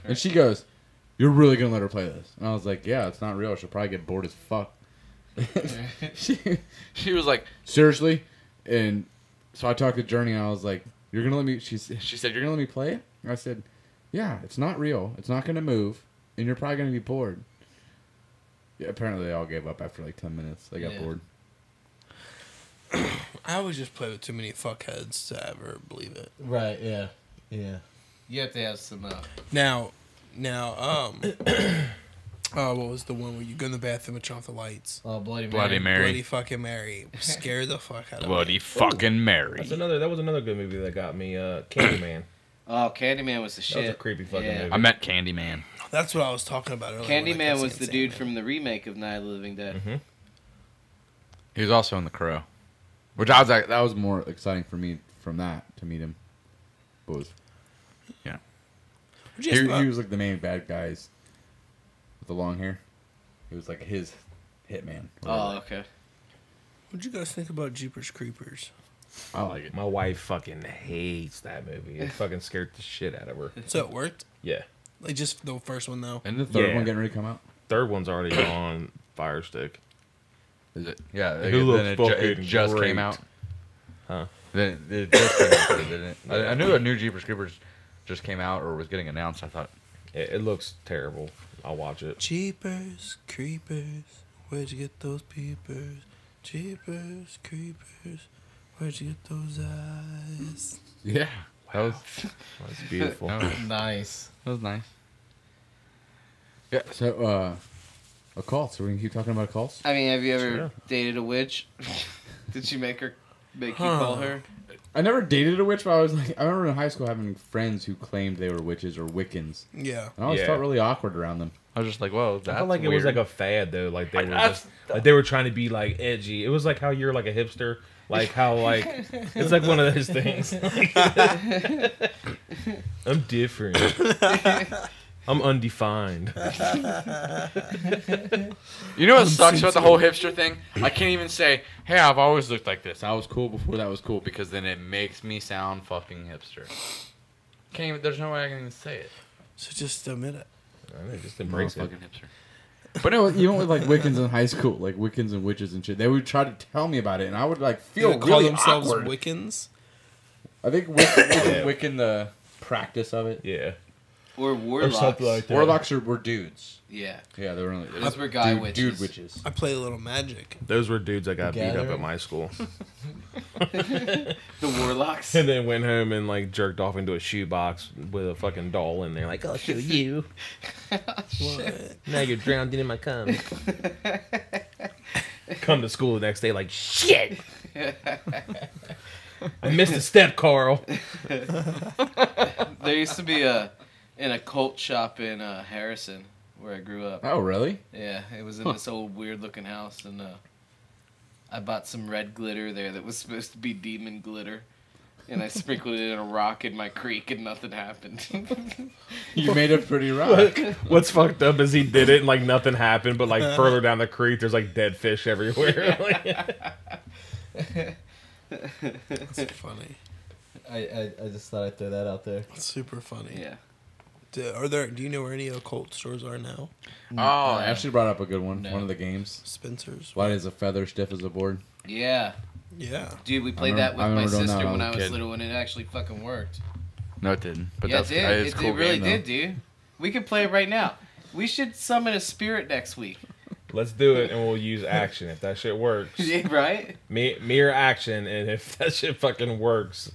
Speaker 2: And she goes, "You're really gonna let her play this?" And I was like, "Yeah, it's not real. She'll probably get bored as fuck." she was like, "Seriously?" And so I talked to Journey, and I was like, "You're gonna let me?" She said, "You're gonna let me play it?" And I said, "Yeah, it's not real. It's not gonna move, and you're probably gonna be bored." Yeah, apparently they all gave up after like 10 minutes. They got bored.
Speaker 1: I always just play with too many fuckheads to ever believe it.
Speaker 6: Right, yeah. Yeah.
Speaker 5: You have to have some.
Speaker 1: Now, what was the one where you go in the bathroom and turn off the lights?
Speaker 6: Oh, Bloody Mary.
Speaker 2: Bloody Mary.
Speaker 1: Bloody fucking Mary. Scared the fuck out of me.
Speaker 2: Bloody fucking Mary.
Speaker 4: That was another good movie that got me. Candyman.
Speaker 5: Oh, Candyman was the
Speaker 4: That was a
Speaker 5: shit.
Speaker 4: creepy fucking movie.
Speaker 2: I met Candyman.
Speaker 1: That's what I was talking about earlier. when I
Speaker 5: Candyman
Speaker 1: kept
Speaker 5: was the
Speaker 1: saying
Speaker 5: dude
Speaker 1: Sandman.
Speaker 5: from the remake of Night of the Living Dead.
Speaker 4: Mm-hmm.
Speaker 2: He was also in The Crow, which I was like, that was more exciting for me from that to meet him. Was
Speaker 1: What'd you guys
Speaker 2: he was like the main bad guys with the long hair. He was like his hitman.
Speaker 5: Oh, okay.
Speaker 1: What'd you guys think about Jeepers Creepers?
Speaker 2: I like it.
Speaker 4: My wife fucking hates that movie. It fucking scared the shit out of her.
Speaker 1: So it worked?
Speaker 4: Yeah.
Speaker 1: Like just the first one though.
Speaker 2: And the third
Speaker 4: Yeah.
Speaker 2: one getting ready to come out.
Speaker 4: Third one's already on Fire Stick.
Speaker 2: Is it? Yeah.
Speaker 4: It looks
Speaker 2: it
Speaker 4: fucking
Speaker 2: just
Speaker 4: great.
Speaker 2: came out.
Speaker 4: Huh?
Speaker 2: Then it just came out, didn't it? I knew a new Jeepers Creepers just came out or was getting announced. I thought,
Speaker 4: It looks terrible. I'll watch it.
Speaker 1: Jeepers Creepers, where'd you get those peepers? Jeepers Creepers, where'd you get those eyes?
Speaker 2: yeah,
Speaker 4: That's beautiful.
Speaker 2: that was
Speaker 6: Nice.
Speaker 2: nice. Yeah. So, occults. Are we gonna keep talking about occults?
Speaker 5: I mean, have you ever
Speaker 4: Sure.
Speaker 5: dated a witch? Did she make you call her?
Speaker 2: I never dated a witch, but I was like, I remember in high school having friends who claimed they were witches or Wiccans.
Speaker 1: Yeah.
Speaker 2: And I always
Speaker 4: Yeah.
Speaker 2: felt really awkward around them. I was just like, whoa, that's
Speaker 4: I felt like it was like a fad though. Like they were
Speaker 2: That's-
Speaker 4: just, like they were trying to be like edgy. It was like how you're like a hipster. Like how like it's like one of those things. I'm different. I'm undefined.
Speaker 2: You know what sucks about the whole hipster thing? I can't even say, hey, I've always looked like this. I was cool before that was cool, because then it makes me sound fucking hipster. Can't even, there's no way I can even say it.
Speaker 1: So just admit it.
Speaker 4: I mean, just embrace it.
Speaker 2: Fucking hipster. But no, even with like Wiccans in high school, like Wiccans and witches and shit, they would try to tell me about it, and I would like feel
Speaker 1: They call
Speaker 2: really
Speaker 1: themselves
Speaker 2: awkward.
Speaker 1: Wiccans.
Speaker 2: I think Wiccan, the practice of it.
Speaker 4: Yeah.
Speaker 5: Or warlocks?
Speaker 4: Or something like that.
Speaker 2: Warlocks were dudes.
Speaker 5: Yeah.
Speaker 2: Yeah, they were only
Speaker 5: Those were guy witches.
Speaker 2: Dude witches.
Speaker 1: I play a little magic.
Speaker 4: Those were dudes that got beat up
Speaker 6: Gathering?
Speaker 4: at my school.
Speaker 5: The warlocks?
Speaker 4: And then went home and like jerked off into a shoebox with a fucking doll in there. Like, I'll show you.
Speaker 1: What?
Speaker 4: Now you're drowning in my cum. Come to school the next day like, shit. I missed a step, Carl.
Speaker 5: There used to be an occult shop in Harrison where I grew up.
Speaker 2: Oh, really?
Speaker 5: Yeah, it was in this old weird looking house, and I bought some red glitter there that was supposed to be demon glitter, and I sprinkled it in a rock in my creek, and nothing happened.
Speaker 2: You made a pretty rock.
Speaker 4: What's fucked up is he did it and like nothing happened, but like further down the creek there's like dead fish everywhere.
Speaker 1: That's funny.
Speaker 6: I just thought I'd throw that out there.
Speaker 1: That's super funny.
Speaker 5: Yeah.
Speaker 1: Do you know where any occult stores are now?
Speaker 2: Oh, Ashley brought up a good one.
Speaker 5: No.
Speaker 2: One of the games.
Speaker 1: Spencer's.
Speaker 2: Why is a feather stiff as a board?
Speaker 5: Yeah.
Speaker 1: Yeah.
Speaker 5: Dude, we played
Speaker 2: remember-
Speaker 5: that
Speaker 2: I
Speaker 5: with my
Speaker 2: remember doing that
Speaker 5: sister
Speaker 2: when
Speaker 5: when
Speaker 2: I
Speaker 5: I
Speaker 2: was a
Speaker 5: was
Speaker 2: kid.
Speaker 5: little, and it actually fucking worked.
Speaker 2: No, it didn't. But
Speaker 5: Yeah,
Speaker 2: that's
Speaker 5: it did.
Speaker 2: it's a cool
Speaker 5: It really
Speaker 2: game,
Speaker 5: did, dude. We could play it right now. We should summon a spirit next week.
Speaker 4: Let's do it, and we'll use action if that shit works.
Speaker 5: Yeah, right?
Speaker 4: Mere action, and if that shit fucking works,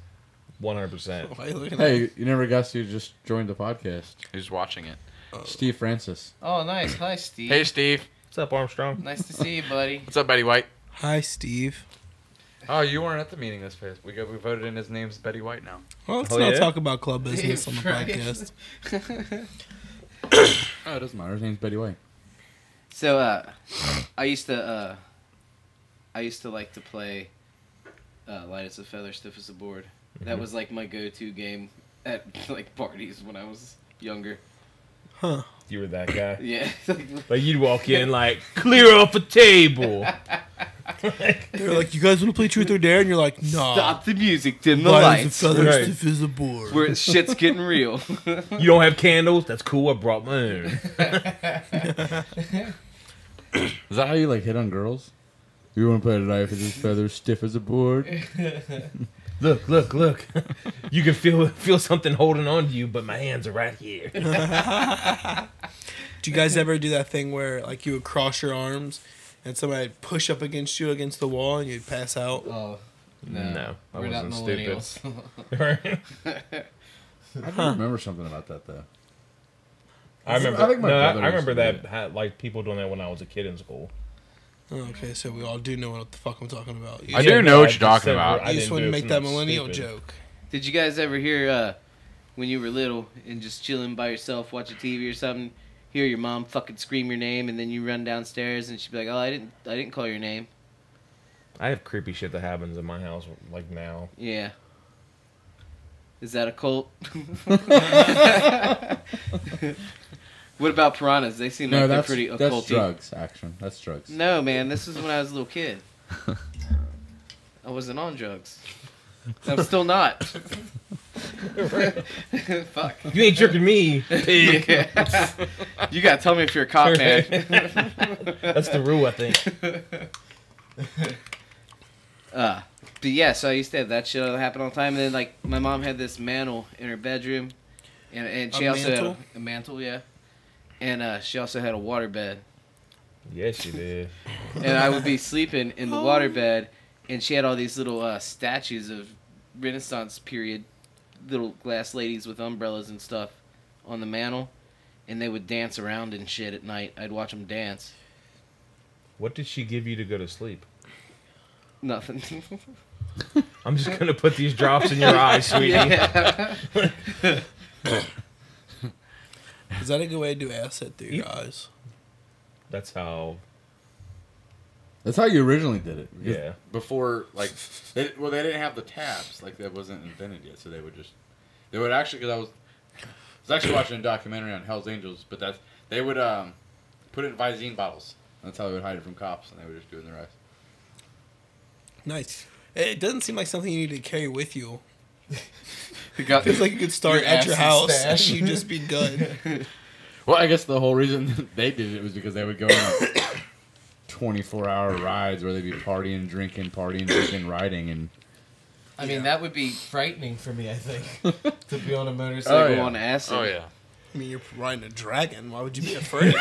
Speaker 4: 100%.
Speaker 1: Why are you looking at
Speaker 2: Hey, you never guessed you just joined the podcast.
Speaker 7: Who's watching it?
Speaker 2: Steve Francis.
Speaker 5: Oh, nice. Hi, Steve.
Speaker 7: Hey, Steve.
Speaker 4: What's up, Armstrong?
Speaker 5: Nice to see you, buddy.
Speaker 7: What's up, Betty White?
Speaker 1: Hi, Steve.
Speaker 7: Oh, you weren't at the meeting this past. We voted in his name's Betty White now.
Speaker 1: Well, let's
Speaker 4: Oh,
Speaker 1: not
Speaker 4: yeah?
Speaker 1: talk about club business on the
Speaker 5: Right.
Speaker 1: podcast.
Speaker 2: Oh, it doesn't matter. His name's Betty White.
Speaker 5: So, I used to like to play Light as a Feather, Stiff as a Board. That was like my go-to game at like parties when I was younger.
Speaker 1: Huh.
Speaker 4: You were that guy.
Speaker 5: Yeah.
Speaker 4: Like, you'd walk in like, clear off a table.
Speaker 1: They're like, you guys want to play Truth or Dare? And you're like, nah.
Speaker 5: Stop the music, dim the
Speaker 1: Light
Speaker 5: lights.
Speaker 1: as a feather,
Speaker 4: Right.
Speaker 1: stiff as a board.
Speaker 5: Where shit's getting real.
Speaker 4: You don't have candles? That's cool. I brought my own.
Speaker 2: Is that how you like hit on girls? You want to play Life as a Feather, Stiff as a Board?
Speaker 4: Look. You can feel something holding on to you, but my hands are right here.
Speaker 1: Do you guys ever do that thing where like you would cross your arms and somebody would push up against you against the wall and you'd pass out?
Speaker 6: Oh,
Speaker 4: No, I
Speaker 6: we're not
Speaker 4: wasn't
Speaker 6: millennials.
Speaker 4: Right?
Speaker 2: I remember something about that, though.
Speaker 4: I remember.
Speaker 2: I think my brother
Speaker 4: I remember
Speaker 2: used to do
Speaker 4: that had, like people doing that when I was a kid in school.
Speaker 1: Oh, okay, so we all do know what the fuck I'm talking about. You
Speaker 7: I
Speaker 1: just-
Speaker 7: do know what you're talking
Speaker 4: said
Speaker 7: about.
Speaker 4: I
Speaker 1: You just
Speaker 4: didn't
Speaker 1: wouldn't
Speaker 4: do it
Speaker 1: make
Speaker 4: for
Speaker 1: that
Speaker 4: nothing
Speaker 1: millennial
Speaker 4: stupid.
Speaker 1: joke.
Speaker 5: Did you guys ever hear when you were little and just chilling by yourself watching TV or something, hear your mom fucking scream your name and then you run downstairs and she'd be like, "Oh, I didn't call your name."
Speaker 4: I have creepy shit that happens in my house like now.
Speaker 5: Yeah. Is that a cult? What about piranhas? They seem like
Speaker 2: No,
Speaker 5: they're
Speaker 2: that's,
Speaker 5: pretty
Speaker 2: that's
Speaker 5: occulty.
Speaker 2: drugs, action. That's drugs.
Speaker 5: No, man, this is when I was a little kid. I wasn't on drugs. I'm still not. Fuck.
Speaker 4: You ain't tricking me, pig.
Speaker 5: Yeah. You gotta tell me if you're a cop, man.
Speaker 4: That's the rule, I think.
Speaker 5: But yeah, so I used to have that shit happen all the time. And then, like, my mom had this mantle in her bedroom. And she
Speaker 1: A
Speaker 5: also
Speaker 1: mantle?
Speaker 5: had a mantle, yeah. And she also had a waterbed.
Speaker 4: Yes, you did.
Speaker 5: And I would be sleeping in the waterbed, and she had all these little statues of Renaissance period little glass ladies with umbrellas and stuff on the mantle. And they would dance around and shit at night. I'd watch them dance.
Speaker 4: What did she give you to go to sleep?
Speaker 5: Nothing.
Speaker 4: I'm just gonna put these drops in your eyes, sweetie.
Speaker 5: Yeah.
Speaker 1: Is that a good way to do acid through your eyes?
Speaker 4: That's how.
Speaker 2: That's how you originally did it. Because
Speaker 4: Yeah.
Speaker 2: Before, like, they didn't have the tabs. Like, that wasn't invented yet. So they would actually, because I was actually watching a documentary on Hell's Angels, but they would put it in Visine bottles. That's how they would hide it from cops, and they would just do it in their eyes.
Speaker 1: Nice. It doesn't seem like something you need to carry with you.
Speaker 5: We got-
Speaker 1: Feels like you could start
Speaker 6: Your
Speaker 1: at your
Speaker 6: acid
Speaker 1: house
Speaker 6: stash.
Speaker 1: and you'd just be good.
Speaker 2: Well, I guess the whole reason they did it was because they would go on 24-hour rides where they'd be partying, drinking, riding, and
Speaker 6: I mean, that would be frightening for me, I think, to be on a motorcycle.
Speaker 5: Cycle
Speaker 2: yeah.
Speaker 5: on acid.
Speaker 7: Oh yeah.
Speaker 1: I mean, you're riding a dragon. Why would you be afraid?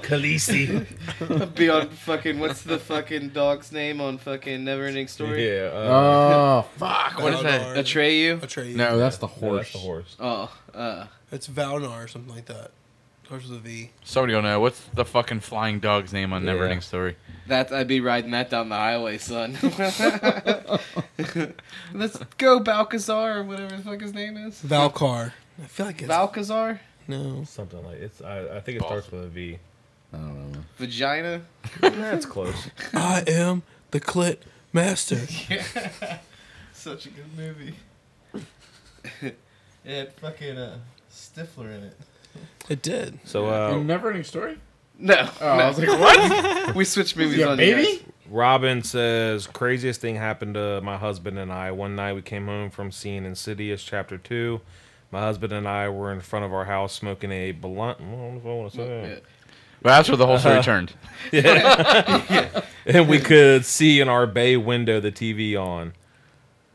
Speaker 4: Khaleesi.
Speaker 5: Be on fucking, what's the fucking dog's name on fucking Neverending Story?
Speaker 4: Yeah.
Speaker 2: oh fuck!
Speaker 7: What is that?
Speaker 1: Valnar.
Speaker 5: Atreyu?
Speaker 1: Atreyu.
Speaker 2: No, that's the
Speaker 4: No,
Speaker 2: horse.
Speaker 4: that's the horse.
Speaker 5: Oh,
Speaker 1: It's Valnar or something like that. Starts with a V.
Speaker 7: Somebody will know. What's the fucking flying dog's name on
Speaker 4: Yeah.
Speaker 7: Neverending Story?
Speaker 5: that I'd be riding that down the highway, son. Let's go, Balcazar, or whatever the fuck his name is.
Speaker 1: Valkar. I feel like it's...
Speaker 5: Balcazar?
Speaker 1: no.
Speaker 4: Something like it's. I think it starts with a V.
Speaker 2: I don't know.
Speaker 5: Vagina?
Speaker 4: That's close.
Speaker 1: I am the clit master.
Speaker 6: Such a good movie. It had fucking Stifler in it.
Speaker 1: It did.
Speaker 4: So
Speaker 2: Never-ending story.
Speaker 5: No.
Speaker 2: Oh,
Speaker 5: no.
Speaker 2: I was like, what?
Speaker 5: We switched movies
Speaker 2: Yeah,
Speaker 5: on you
Speaker 2: baby?
Speaker 5: guys.
Speaker 4: Robin says, craziest thing happened to my husband and I. One night we came home from seeing Insidious Chapter 2. My husband and I were in front of our house smoking a blunt. I don't know if I want to say that.
Speaker 7: Well, that's where the whole story turned.
Speaker 4: And we could see in our bay window the TV on.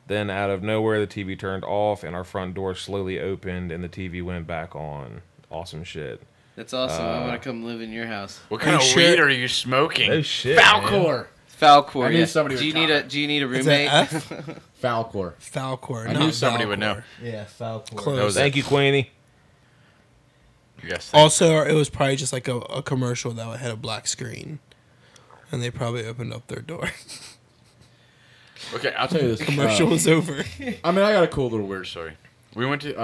Speaker 4: Then out of nowhere, the TV turned off and our front door slowly opened and the TV went back on. Awesome shit.
Speaker 5: That's awesome. I want to come live in your house.
Speaker 2: What
Speaker 1: Are
Speaker 2: kind of
Speaker 1: you
Speaker 2: weed
Speaker 1: sure?
Speaker 2: are you smoking?
Speaker 4: No shit, man.
Speaker 2: Falcor.
Speaker 5: Falcor.
Speaker 2: I knew
Speaker 5: Yeah.
Speaker 2: somebody
Speaker 5: Do you
Speaker 2: would
Speaker 5: need a
Speaker 2: comment.
Speaker 5: Do you need a
Speaker 1: Is that
Speaker 5: roommate?
Speaker 1: F?
Speaker 2: Falcor.
Speaker 1: Falcor.
Speaker 2: I
Speaker 1: not
Speaker 2: knew somebody would know.
Speaker 1: Valcor.
Speaker 6: Yeah, Falcor.
Speaker 1: Close.
Speaker 2: That was
Speaker 4: Thank you, Queenie.
Speaker 2: Yes.
Speaker 1: Also, it was probably just like a commercial that had a black screen, and they probably opened up their door.
Speaker 2: Okay, I'll tell you this.
Speaker 1: Commercial was over.
Speaker 2: I mean, I got a cool little weird story. We went to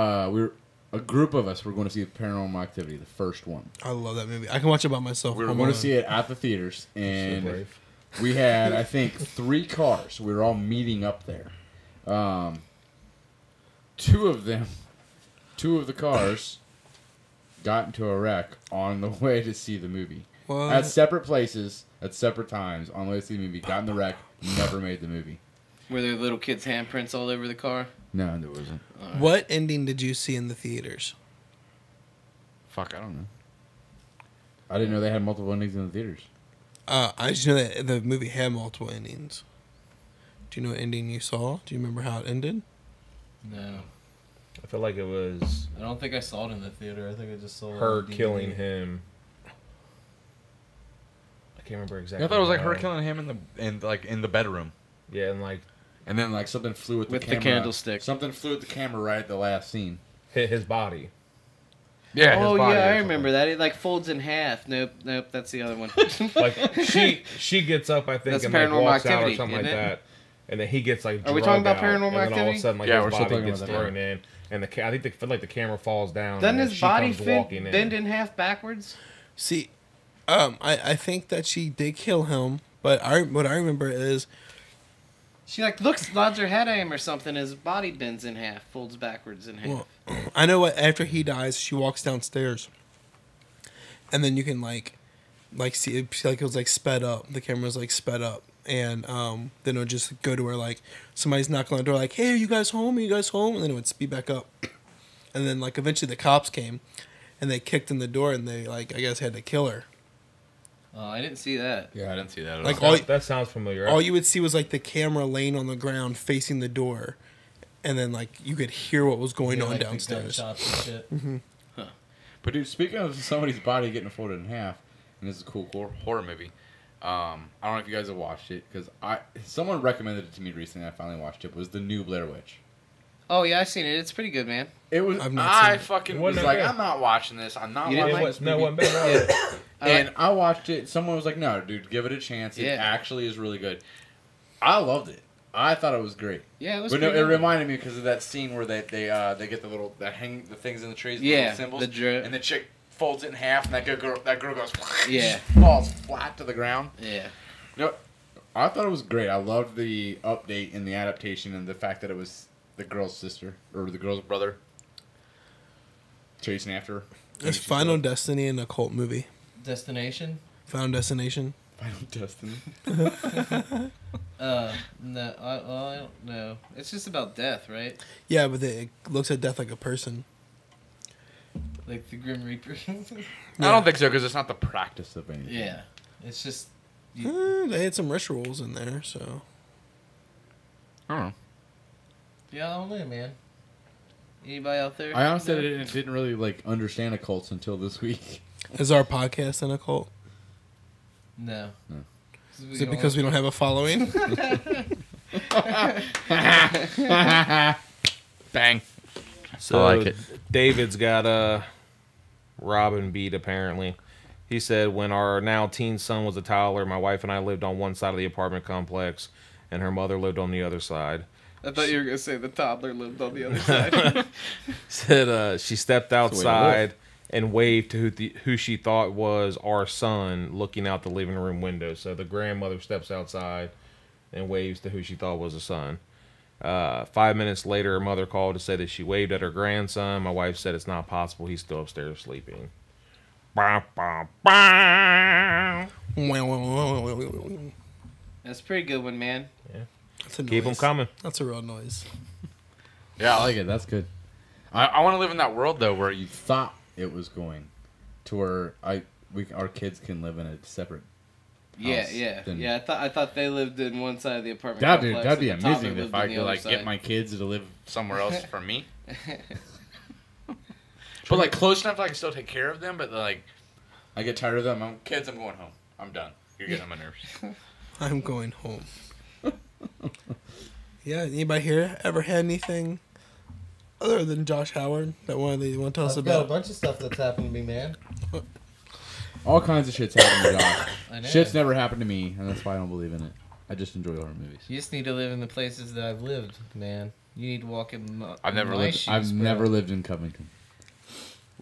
Speaker 2: a group of us were going to see Paranormal Activity, the first one.
Speaker 1: I love that movie. I can watch it by myself.
Speaker 2: We were going to see it at the theaters, and
Speaker 4: brave.
Speaker 2: we had, I think, 3 cars. We were all meeting up there. Two of the cars got into a wreck on the way to see the movie.
Speaker 1: What?
Speaker 2: At separate places, at separate times, on the way to see the movie. Got in the wreck, never made the movie.
Speaker 5: Were there little kids' handprints all over the car?
Speaker 2: No, there wasn't.
Speaker 1: What ending did you see in the theaters?
Speaker 2: Fuck, I don't know. I didn't know they had multiple endings in the theaters.
Speaker 1: I just know that the movie had multiple endings. Do you know what ending you saw? Do you remember how it ended?
Speaker 6: No.
Speaker 4: I feel like it was
Speaker 6: I don't think I saw it in the theater. I think I just saw it
Speaker 4: her
Speaker 6: on DVD.
Speaker 4: killing him. I can't remember exactly.
Speaker 7: I thought it was like her
Speaker 4: how.
Speaker 7: killing him in the bedroom.
Speaker 4: Yeah, and like
Speaker 2: And then like something flew at the
Speaker 5: With the
Speaker 2: camera.
Speaker 5: candlestick.
Speaker 2: Something flew at the camera right at the last scene.
Speaker 4: hit his body.
Speaker 7: Yeah.
Speaker 5: Oh
Speaker 7: his body
Speaker 5: yeah,
Speaker 7: or
Speaker 5: I remember
Speaker 7: something.
Speaker 5: that. It like folds in half. Nope, that's the other one.
Speaker 4: Like she gets up, I think,
Speaker 5: That's
Speaker 4: and like
Speaker 5: Paranormal
Speaker 4: walks out or
Speaker 5: Activity,
Speaker 4: something like
Speaker 5: isn't it?
Speaker 4: that, and then he gets like.
Speaker 5: Are we
Speaker 4: drugged
Speaker 5: talking about
Speaker 4: out,
Speaker 5: Paranormal
Speaker 4: and then all of
Speaker 5: Activity?
Speaker 4: a sudden, like
Speaker 2: Yeah,
Speaker 4: his
Speaker 2: we're still
Speaker 4: body
Speaker 2: talking
Speaker 4: gets
Speaker 2: about that.
Speaker 4: thrown in, and I think the camera falls down.
Speaker 5: Doesn't
Speaker 4: and
Speaker 5: his
Speaker 4: she
Speaker 5: body
Speaker 4: comes walking in.
Speaker 5: bend in half backwards?
Speaker 1: See, I think that she did kill him, but what I remember is
Speaker 5: She like nods her head at him or something. His body bends in half, folds backwards in half.
Speaker 1: well, I know what after he dies, she walks downstairs, and then you can like see it, like it was like sped up. The camera's like sped up, and then it would just go to where like somebody's knocking on the door, like, "Hey, are you guys home? Are you guys home?" And then it would speed back up, and then like eventually the cops came, and they kicked in the door, and they like I guess had to kill her.
Speaker 5: Oh, I didn't see that.
Speaker 2: Yeah, I didn't see that at
Speaker 1: Like
Speaker 2: all.
Speaker 1: all
Speaker 4: That sounds familiar.
Speaker 1: all you would see was like the camera laying on the ground facing the door, and then like you could hear what was going
Speaker 6: Yeah,
Speaker 1: on
Speaker 6: like the
Speaker 1: downstairs.
Speaker 6: gunshots and shit.
Speaker 2: But dude, speaking of somebody's body getting folded in half, and this is a cool horror movie. I don't know if you guys have watched it because someone recommended it to me recently. I finally watched it. Was the new Blair Witch?
Speaker 5: Oh yeah, I seen it. It's pretty good, man.
Speaker 2: It was.
Speaker 1: I've not seen it.
Speaker 2: fucking
Speaker 4: It
Speaker 2: was
Speaker 4: wasn't
Speaker 2: like,
Speaker 4: good.
Speaker 2: I'm not watching this. I'm not
Speaker 5: You didn't
Speaker 2: watching
Speaker 5: like-
Speaker 2: this
Speaker 4: no
Speaker 2: movie.
Speaker 4: one better.
Speaker 2: And I watched it. Someone was like, "No, dude, give it a chance. It
Speaker 5: Yeah.
Speaker 2: actually is really good." I loved it. I thought it was great.
Speaker 5: Yeah, it was.
Speaker 2: But no,
Speaker 5: pretty
Speaker 2: it
Speaker 5: good.
Speaker 2: reminded me because of that scene where they get the little the things in the trees, the
Speaker 5: Yeah,
Speaker 2: little symbols,
Speaker 5: the drip.
Speaker 2: and the chick folds it in half, and that girl goes,
Speaker 5: Yeah.
Speaker 2: falls flat to the ground.
Speaker 5: Yeah.
Speaker 2: No, I thought it was great. I loved the update and the adaptation and the fact that it was the girl's sister or the girl's brother chasing after her.
Speaker 1: It's Final Destiny, an occult movie.
Speaker 6: Destination?
Speaker 1: Final Destination.
Speaker 2: Final Destiny.
Speaker 6: No, I don't know.
Speaker 5: It's just about death, right?
Speaker 1: Yeah, but it looks at death like a person.
Speaker 6: Like the Grim Reaper.
Speaker 7: I don't think so because it's not the practice.
Speaker 2: Practice of anything.
Speaker 6: Yeah. It's just.
Speaker 1: They had some rituals in there, so
Speaker 7: I don't know.
Speaker 6: Yeah, I don't know, man.
Speaker 5: Anybody out there?
Speaker 2: I honestly
Speaker 5: No?
Speaker 2: didn't really like understand occults until this week.
Speaker 1: is our podcast an occult?
Speaker 6: No.
Speaker 2: No.
Speaker 1: Is it because we don't have a following?
Speaker 7: Bang.
Speaker 4: So
Speaker 7: I like it.
Speaker 4: David's got Robin beat apparently. He said, when our now teen son was a toddler, my wife and I lived on one side of the apartment complex, and her mother lived on the other side.
Speaker 5: I thought you were gonna say the toddler lived on the other side.
Speaker 4: Said she stepped
Speaker 2: That's the way it
Speaker 4: outside and waved to who she thought was our son looking out the living room window. So the grandmother steps outside and waves to who she thought was a son. 5 minutes later, her mother called to say that she waved at her grandson. My wife said it's not possible. He's still upstairs sleeping. Bah, bah, bah.
Speaker 5: That's a pretty good one, man.
Speaker 1: That's a noise.
Speaker 4: Keep them coming.
Speaker 1: That's a real noise.
Speaker 2: Yeah, I like it. That's good.
Speaker 7: I want to live in that world though where
Speaker 2: You thought it was going to where our kids can live in a separate.
Speaker 5: Yeah,
Speaker 2: house
Speaker 5: yeah,
Speaker 2: than-
Speaker 5: yeah. I thought they lived in one side of the apartment.
Speaker 2: That'd
Speaker 5: complex
Speaker 2: be
Speaker 5: and the toddler
Speaker 2: amazing if
Speaker 5: lived
Speaker 2: I
Speaker 5: on the
Speaker 2: could
Speaker 5: other
Speaker 2: like get
Speaker 5: side.
Speaker 2: my kids to live.
Speaker 7: somewhere else for me. But like close enough that I can still take care of them. But like,
Speaker 2: I get tired of them.
Speaker 7: kids, I'm going home. I'm done. You're getting on my nerves.
Speaker 1: I'm going home. Yeah, anybody here ever had anything other than Josh Howard that want to tell us
Speaker 6: I've got a
Speaker 1: about?
Speaker 6: bunch of stuff that's happened to me, man.
Speaker 2: All kinds of shit's happened to Josh.
Speaker 6: I know.
Speaker 2: Shit's never happened to me, and that's why I don't believe in it. I just enjoy horror movies.
Speaker 6: You just need to live in the places that I've lived, man. You need to walk in
Speaker 7: I've never
Speaker 6: my
Speaker 7: lived-
Speaker 6: shoes,
Speaker 2: I've
Speaker 6: bro.
Speaker 2: never lived in Covington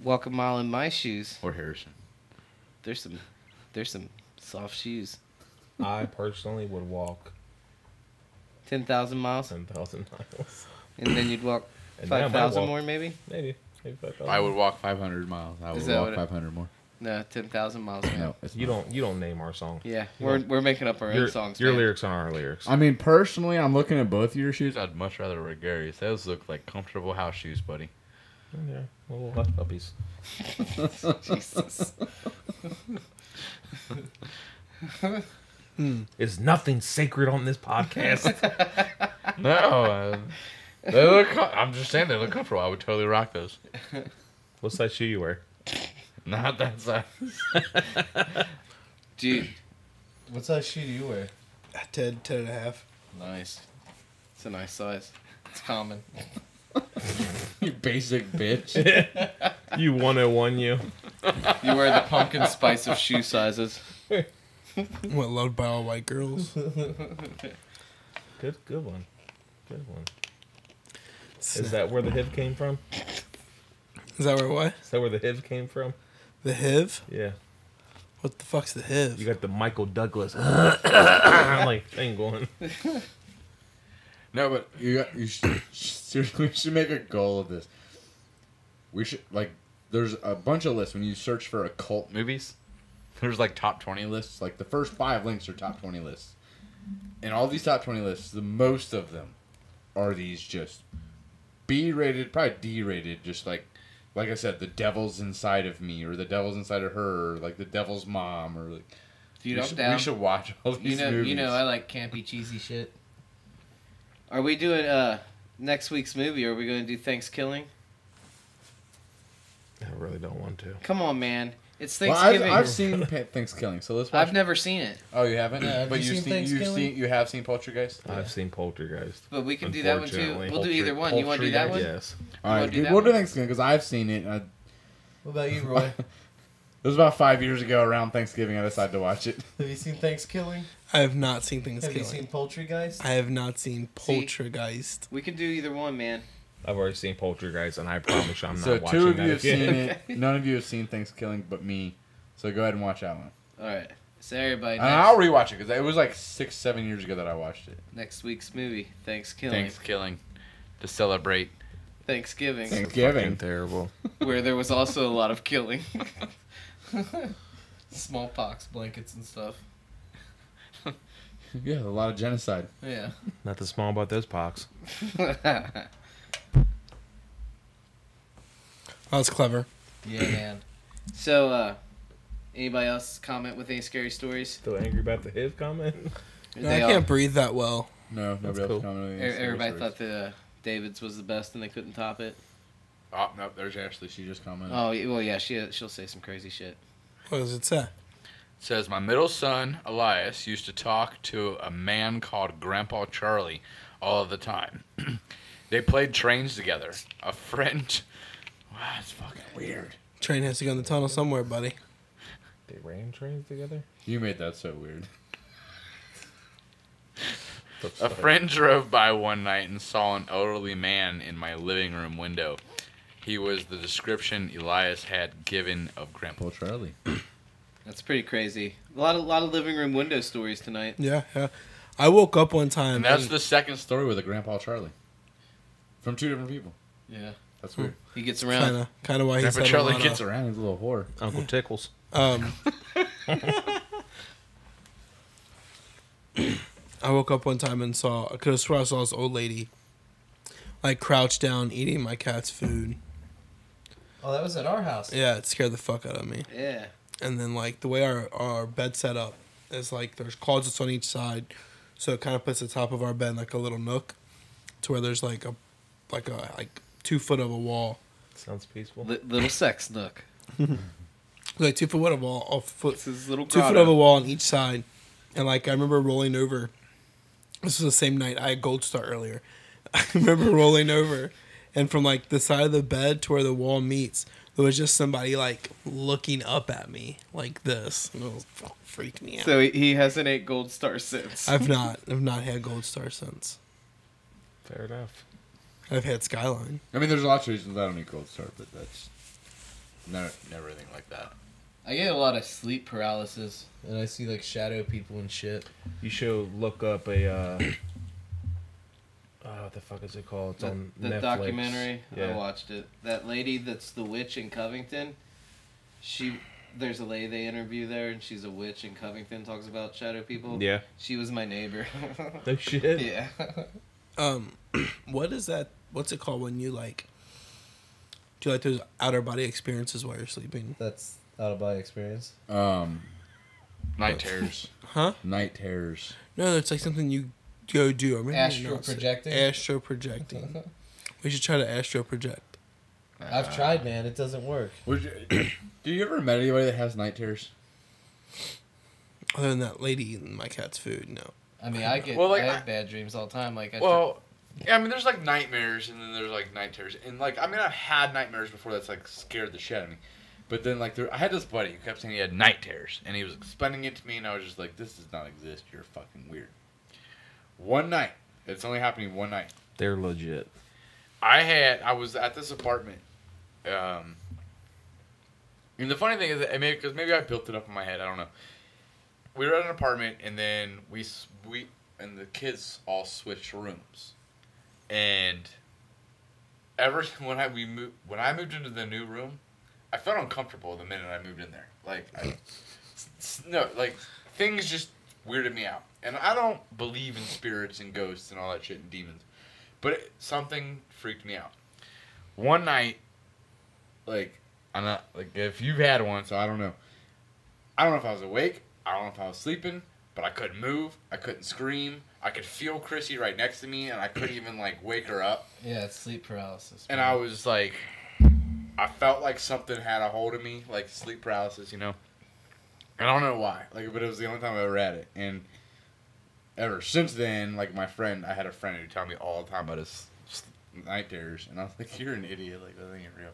Speaker 5: Walk a mile in my shoes.
Speaker 2: or Harrison.
Speaker 5: There's some soft shoes.
Speaker 4: I personally would walk
Speaker 5: 10,000 miles,
Speaker 4: 10,000 miles.
Speaker 5: and then you'd walk
Speaker 4: And then I might
Speaker 5: 5,000
Speaker 4: walk-
Speaker 5: more, maybe.
Speaker 4: Maybe 5,000.
Speaker 2: I would walk 500 miles. I would
Speaker 5: Is that
Speaker 2: walk
Speaker 5: what it-
Speaker 2: 500 more.
Speaker 5: No, 10,000 miles. Man.
Speaker 2: No, it's
Speaker 4: You
Speaker 2: not.
Speaker 4: don't name our song.
Speaker 5: Yeah, we're making up our own songs.
Speaker 4: Your
Speaker 5: man.
Speaker 4: lyrics on our lyrics.
Speaker 2: I mean, personally, I'm looking at both of your shoes.
Speaker 7: I'd much rather wear Gary's. Those look like comfortable house shoes, buddy.
Speaker 4: Yeah, little hush puppies.
Speaker 5: Jesus.
Speaker 4: Is nothing sacred on this podcast?
Speaker 7: No, they look. I'm just saying they look comfortable. I would totally rock those.
Speaker 4: What size shoe you wear?
Speaker 7: Not that size.
Speaker 5: Dude,
Speaker 6: What size shoe do you wear?
Speaker 1: 10 and a half.
Speaker 5: nice. It's a nice size. It's common.
Speaker 2: You basic bitch.
Speaker 4: You 101, you.
Speaker 5: You wear the pumpkin spice of shoe sizes.
Speaker 1: What, loved by all white girls?
Speaker 4: Good one. Good one. Is that where the HIV came from?
Speaker 1: Is that where what?
Speaker 4: Is that where the HIV came from?
Speaker 1: The HIV?
Speaker 4: Yeah.
Speaker 1: What the fuck's the HIV?
Speaker 4: You got the Michael Douglas like thing going.
Speaker 2: No, but you should, seriously, we should make a goal of this. We should, like, there's a bunch of lists when you search for occult
Speaker 7: Movies. There's like top 20
Speaker 2: 20 lists. Like, the first 5 links are top 20 lists. And all these top 20 lists, the most of them are these just B-rated, probably D-rated, just like I said, the devil's inside of me, or the devil's inside of her, or like the devil's mom, or like...
Speaker 5: Dude, I'm down.
Speaker 2: We should watch all these movies.
Speaker 6: You know, I like campy, cheesy shit.
Speaker 5: Are we doing next week's movie? Or are we going to do Thanksgiving?
Speaker 4: I really don't want to.
Speaker 5: Come on, man. It's
Speaker 2: Well,
Speaker 5: Thanksgiving.
Speaker 2: I've seen Thanksgiving, so let's watch
Speaker 5: I've never seen it,
Speaker 2: Oh, you haven't?
Speaker 6: Yeah, have
Speaker 2: but
Speaker 6: you
Speaker 2: you've
Speaker 6: seen Thanksgiving?
Speaker 2: you have seen Poltergeist?
Speaker 4: I've seen Poltergeist.
Speaker 5: but we can do that one too.
Speaker 4: Unfortunately.
Speaker 5: We'll do either one. You want to do that one?
Speaker 4: Yes.
Speaker 2: All
Speaker 5: wanna
Speaker 2: right,
Speaker 5: do that
Speaker 2: we'll do
Speaker 5: one?
Speaker 2: Thanksgiving because I've seen it. It
Speaker 6: What about you, Roy?
Speaker 2: was about 5 years ago around Thanksgiving. I decided to watch it.
Speaker 6: Have you seen Thanksgiving?
Speaker 1: I have not seen
Speaker 6: Have you
Speaker 1: Thanksgiving.
Speaker 6: seen Poultrygeist?
Speaker 1: I have not seen
Speaker 5: See?
Speaker 1: Poltergeist.
Speaker 5: We can do either one, man.
Speaker 4: I've already seen Poltergeist, and I promise you I'm
Speaker 2: So
Speaker 4: not watching
Speaker 2: 2 of
Speaker 4: that
Speaker 2: you have
Speaker 4: again.
Speaker 2: seen it. None of you have seen Thanksgiving but me. So go ahead and watch that one.
Speaker 5: All right. So everybody,
Speaker 2: And I'll rewatch it because it was like 6-7 years ago that I watched it.
Speaker 5: next week's movie, Thanksgiving.
Speaker 7: Thanksgiving to celebrate.
Speaker 5: Thanksgiving,
Speaker 2: Thanksgiving.
Speaker 4: Terrible.
Speaker 5: where there was also a lot of killing.
Speaker 6: Smallpox blankets and stuff.
Speaker 2: Yeah, a lot of genocide.
Speaker 6: Yeah.
Speaker 4: Nothing small about those pox.
Speaker 1: That was clever.
Speaker 6: Yeah, man.
Speaker 5: So, anybody else comment with any scary stories?
Speaker 4: Still angry about the HIV comment?
Speaker 1: No, I can't breathe that well.
Speaker 2: No, nobody else
Speaker 4: cool.
Speaker 2: commented.
Speaker 5: Everybody thought the David's was the best and they couldn't top it.
Speaker 2: Oh, no, there's Ashley. She just commented.
Speaker 5: Oh, well, yeah, she'll say some crazy shit.
Speaker 1: What does it say?
Speaker 7: It says, my middle son, Elias, used to talk to a man called Grandpa Charlie all of the time. They played trains together. A friend... Wow, it's fucking weird.
Speaker 1: Train has to go in the tunnel somewhere, buddy.
Speaker 4: They ran trains together?
Speaker 2: You made that so weird.
Speaker 7: A friend drove by one night and saw an elderly man in my living room window. He was the description Elias had given of Grandpa.
Speaker 2: Paul Charlie.
Speaker 5: That's pretty crazy. A lot of living room window stories tonight.
Speaker 1: Yeah, yeah. I woke up one time.
Speaker 7: And that's
Speaker 1: and-
Speaker 7: the second
Speaker 2: Story with a Grandpa Charlie. From 2 different people.
Speaker 6: Yeah.
Speaker 2: That's weird.
Speaker 5: He gets around.
Speaker 1: Kind of why he
Speaker 7: Grandpa
Speaker 1: said
Speaker 7: Charlie
Speaker 1: a lot
Speaker 2: Gets around, he's a little whore.
Speaker 4: Uncle Tickles.
Speaker 1: I woke up one time and I could have sworn I saw this old lady, like crouched down eating my cat's food.
Speaker 6: Oh, that was at our house.
Speaker 1: Yeah, it scared the fuck out of me.
Speaker 5: Yeah.
Speaker 1: And then like the way our bed's set up is like there's closets on each side, so it kind of puts the top of our bed in like a little nook, to where there's like 2 foot of a wall
Speaker 4: Sounds peaceful.
Speaker 5: Little sex nook.
Speaker 1: Like 2 foot of wall,
Speaker 5: It's his little
Speaker 1: 2 foot
Speaker 5: grotto.
Speaker 1: of a wall on each side, and like I remember rolling over. This was the same night I had Gold Star earlier. I remember rolling over, and from like the side of the bed to where the wall meets, there was just somebody like looking up at me like this, and it was freaked me out.
Speaker 5: So he hasn't ate Gold Star since.
Speaker 1: I've not had Gold Star since.
Speaker 4: Fair enough.
Speaker 1: I've had Skyline.
Speaker 2: I mean, there's lots of reasons I don't eat Gold Star, but that's never anything like that.
Speaker 6: I get a lot of sleep paralysis, and I see like shadow people and shit.
Speaker 4: You should look up a. What the fuck is it called? It's on
Speaker 5: the
Speaker 4: Netflix.
Speaker 5: documentary. I
Speaker 4: Yeah.
Speaker 5: watched it. That lady that's the witch in Covington. There's a lady they interview there, and she's a witch in Covington. Talks about shadow people.
Speaker 4: Yeah.
Speaker 5: She was my neighbor.
Speaker 4: No shit.
Speaker 5: Yeah.
Speaker 1: What is that? What's it called when you like? Do you like those outer body experiences while you're sleeping?
Speaker 6: That's out of body experience.
Speaker 7: Night terrors.
Speaker 1: Huh?
Speaker 2: Night terrors.
Speaker 1: No, it's like something you go do. I remember you
Speaker 6: Astral
Speaker 1: announced it.
Speaker 6: projecting?
Speaker 1: Astro projecting. We should try to astro project.
Speaker 6: I've tried, man. It doesn't work.
Speaker 2: Do you ever met anybody that has night terrors?
Speaker 1: Other than that lady eating my cat's food, no.
Speaker 6: I mean, I have bad dreams all the time. Like,
Speaker 7: Yeah, I mean, there's like nightmares, and then there's like night terrors, and like, I mean, I've had nightmares before that's like scared the shit out of me, but then like, I had this buddy who kept saying he had night terrors, and he was explaining it to me, and I was just like, this does not exist. You're fucking weird. One night, it's only happening one night.
Speaker 4: They're legit.
Speaker 7: I was at this apartment, and the funny thing is, that because maybe I built it up in my head, I don't know. We were at an apartment, and then we and the kids all switched rooms. And when I moved into the new room, I felt uncomfortable the minute I moved in there. Like things just weirded me out. And I don't believe in spirits and ghosts and all that shit and demons, but something freaked me out. One night, I'm not if you've had one, so I don't know. I don't know if I was awake. I don't know if I was sleeping, but I couldn't move. I couldn't scream. I could feel Chrissy right next to me, and I couldn't even wake her up.
Speaker 6: yeah, it's sleep paralysis.
Speaker 7: And I was like, I felt like something had a hold of me, like sleep paralysis, you know. I don't know why, but it was the only time I ever had it. And ever since then, I had a friend who told me all the time about his night terrors, and I was like, "You're an idiot. That ain't real."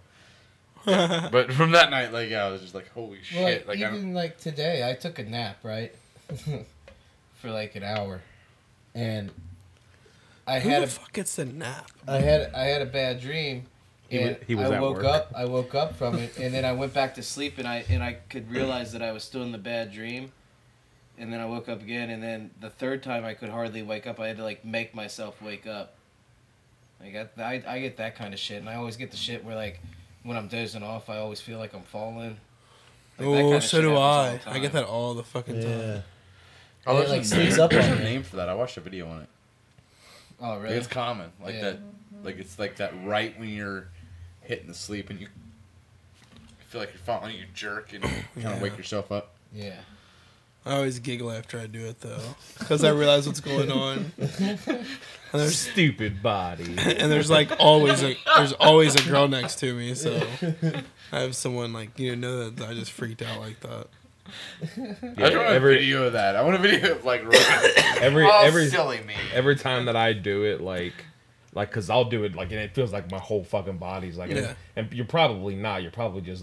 Speaker 7: Yeah. But from that night, I was just like, "Holy shit!"
Speaker 6: Well, even today, I took a nap, right, for an hour, and
Speaker 1: Who the fuck gets a nap?
Speaker 6: I had a bad dream, and
Speaker 4: He was
Speaker 6: I
Speaker 4: at
Speaker 6: woke
Speaker 4: work.
Speaker 6: up. I woke up from it, and then I went back to sleep, and I could realize that I was still in the bad dream, and then I woke up again, and then the third time I could hardly wake up. I had to make myself wake up. I get that kind of shit, and I always get the shit where when I'm dozing off, I always feel like I'm falling. That kind of
Speaker 1: So
Speaker 6: shit
Speaker 1: do
Speaker 6: happens all
Speaker 1: I.
Speaker 6: the
Speaker 1: I get
Speaker 6: time.
Speaker 1: that all the fucking time.
Speaker 2: Oh,
Speaker 6: And it, sneaks up
Speaker 2: there's
Speaker 6: on
Speaker 2: a
Speaker 6: me.
Speaker 2: name for that. I watched a video on it.
Speaker 6: Oh, really?
Speaker 2: It's common,
Speaker 6: Yeah.
Speaker 2: that. It's that right when you're hitting the sleep and you feel like you're falling, you jerk and kind of wake yourself up.
Speaker 6: Yeah.
Speaker 1: I always giggle after I do it though, because I realize what's going on. And there's
Speaker 4: Stupid body.
Speaker 1: and there's always a girl next to me, so I have someone know that I just freaked out like that.
Speaker 4: Yeah,
Speaker 2: I just want a video of that. I want a video of
Speaker 4: every
Speaker 7: silly me.
Speaker 4: every time that I do it, cause I'll do it and it feels like my whole fucking body's
Speaker 1: Yeah.
Speaker 4: and you're probably not. You're probably just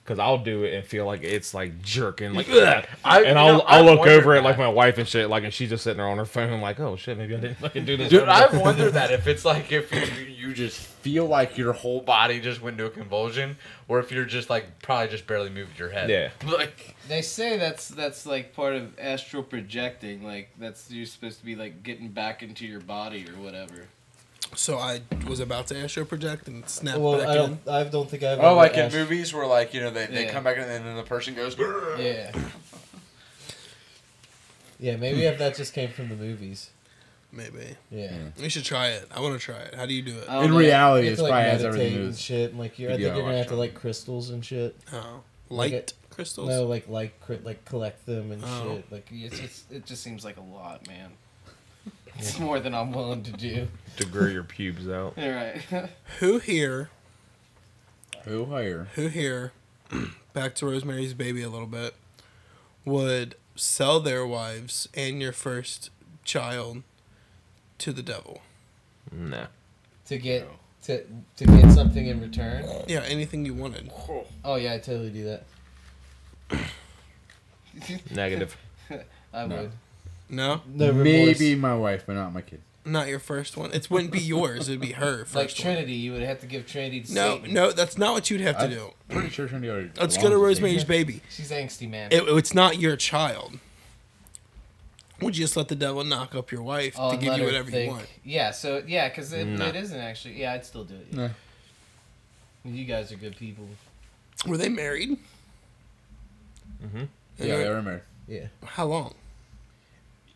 Speaker 4: cause I'll do it and feel like it's jerking ugh. I'll look over at my wife and shit and she's just sitting there on her phone oh shit, maybe I didn't fucking do this.
Speaker 7: Dude, I've wondered that if it's if you just feel like your whole body just went into a convulsion, or if you're just probably just barely moved your head.
Speaker 4: Yeah.
Speaker 5: They say that's part of astral projecting. That's you're supposed to be getting back into your body or whatever.
Speaker 1: So I was about to astro project and snap
Speaker 6: Well,
Speaker 1: back in.
Speaker 6: I don't think I've.
Speaker 7: Oh,
Speaker 6: ever
Speaker 7: in
Speaker 6: asked-
Speaker 7: movies where they
Speaker 5: Yeah.
Speaker 7: come back and then the person goes.
Speaker 6: Yeah. Yeah, maybe if that just came from the movies.
Speaker 1: Maybe
Speaker 6: Yeah.
Speaker 1: we should try it. I want to try it. How do you do it?
Speaker 5: I don't
Speaker 2: In
Speaker 5: know.
Speaker 2: reality,
Speaker 6: You
Speaker 2: it's
Speaker 6: have to,
Speaker 2: probably has
Speaker 6: meditate
Speaker 2: everything to do
Speaker 6: and
Speaker 2: with
Speaker 6: shit. And, I think you're gonna have to crystals and shit.
Speaker 1: Oh, light
Speaker 6: it-
Speaker 1: crystals.
Speaker 6: No, collect them and
Speaker 1: Oh.
Speaker 6: shit.
Speaker 5: It just seems like a lot, man. It's more than I'm willing to do.
Speaker 4: To grow your pubes out.
Speaker 5: All right.
Speaker 1: Who here who here, back to Rosemary's Baby a little bit, would sell their wives and your first child to the devil?
Speaker 4: Nah.
Speaker 6: To get to get something in return?
Speaker 1: Yeah, anything you wanted.
Speaker 6: Oh yeah, I'd totally do that.
Speaker 4: Negative.
Speaker 6: I
Speaker 2: No.
Speaker 6: would.
Speaker 1: No?
Speaker 6: No remorse.
Speaker 2: Maybe my wife, but not my kid.
Speaker 1: Not your first one. It wouldn't be yours. It'd be her first
Speaker 6: Like
Speaker 1: one.
Speaker 6: Trinity, you would have to give Trinity to
Speaker 1: No,
Speaker 6: Satan.
Speaker 1: no, that's not what you'd have to do.
Speaker 2: Pretty sure Trinity already.
Speaker 1: Let's go to
Speaker 2: belongs
Speaker 1: Rosemary's
Speaker 2: Satan.
Speaker 1: Baby.
Speaker 6: She's angsty, man.
Speaker 1: It's not your child. Would you just let the devil knock up your wife
Speaker 6: Oh,
Speaker 1: to
Speaker 6: and
Speaker 1: give
Speaker 6: let
Speaker 1: you
Speaker 6: her
Speaker 1: whatever you
Speaker 6: think.
Speaker 1: want?
Speaker 6: Yeah, so, yeah, because it
Speaker 4: No.
Speaker 6: isn't actually... Yeah, I'd still do it.
Speaker 2: No.
Speaker 6: You guys are good people.
Speaker 1: Were they married?
Speaker 4: Mm-hmm.
Speaker 2: Yeah, they were married.
Speaker 6: Yeah.
Speaker 1: How long?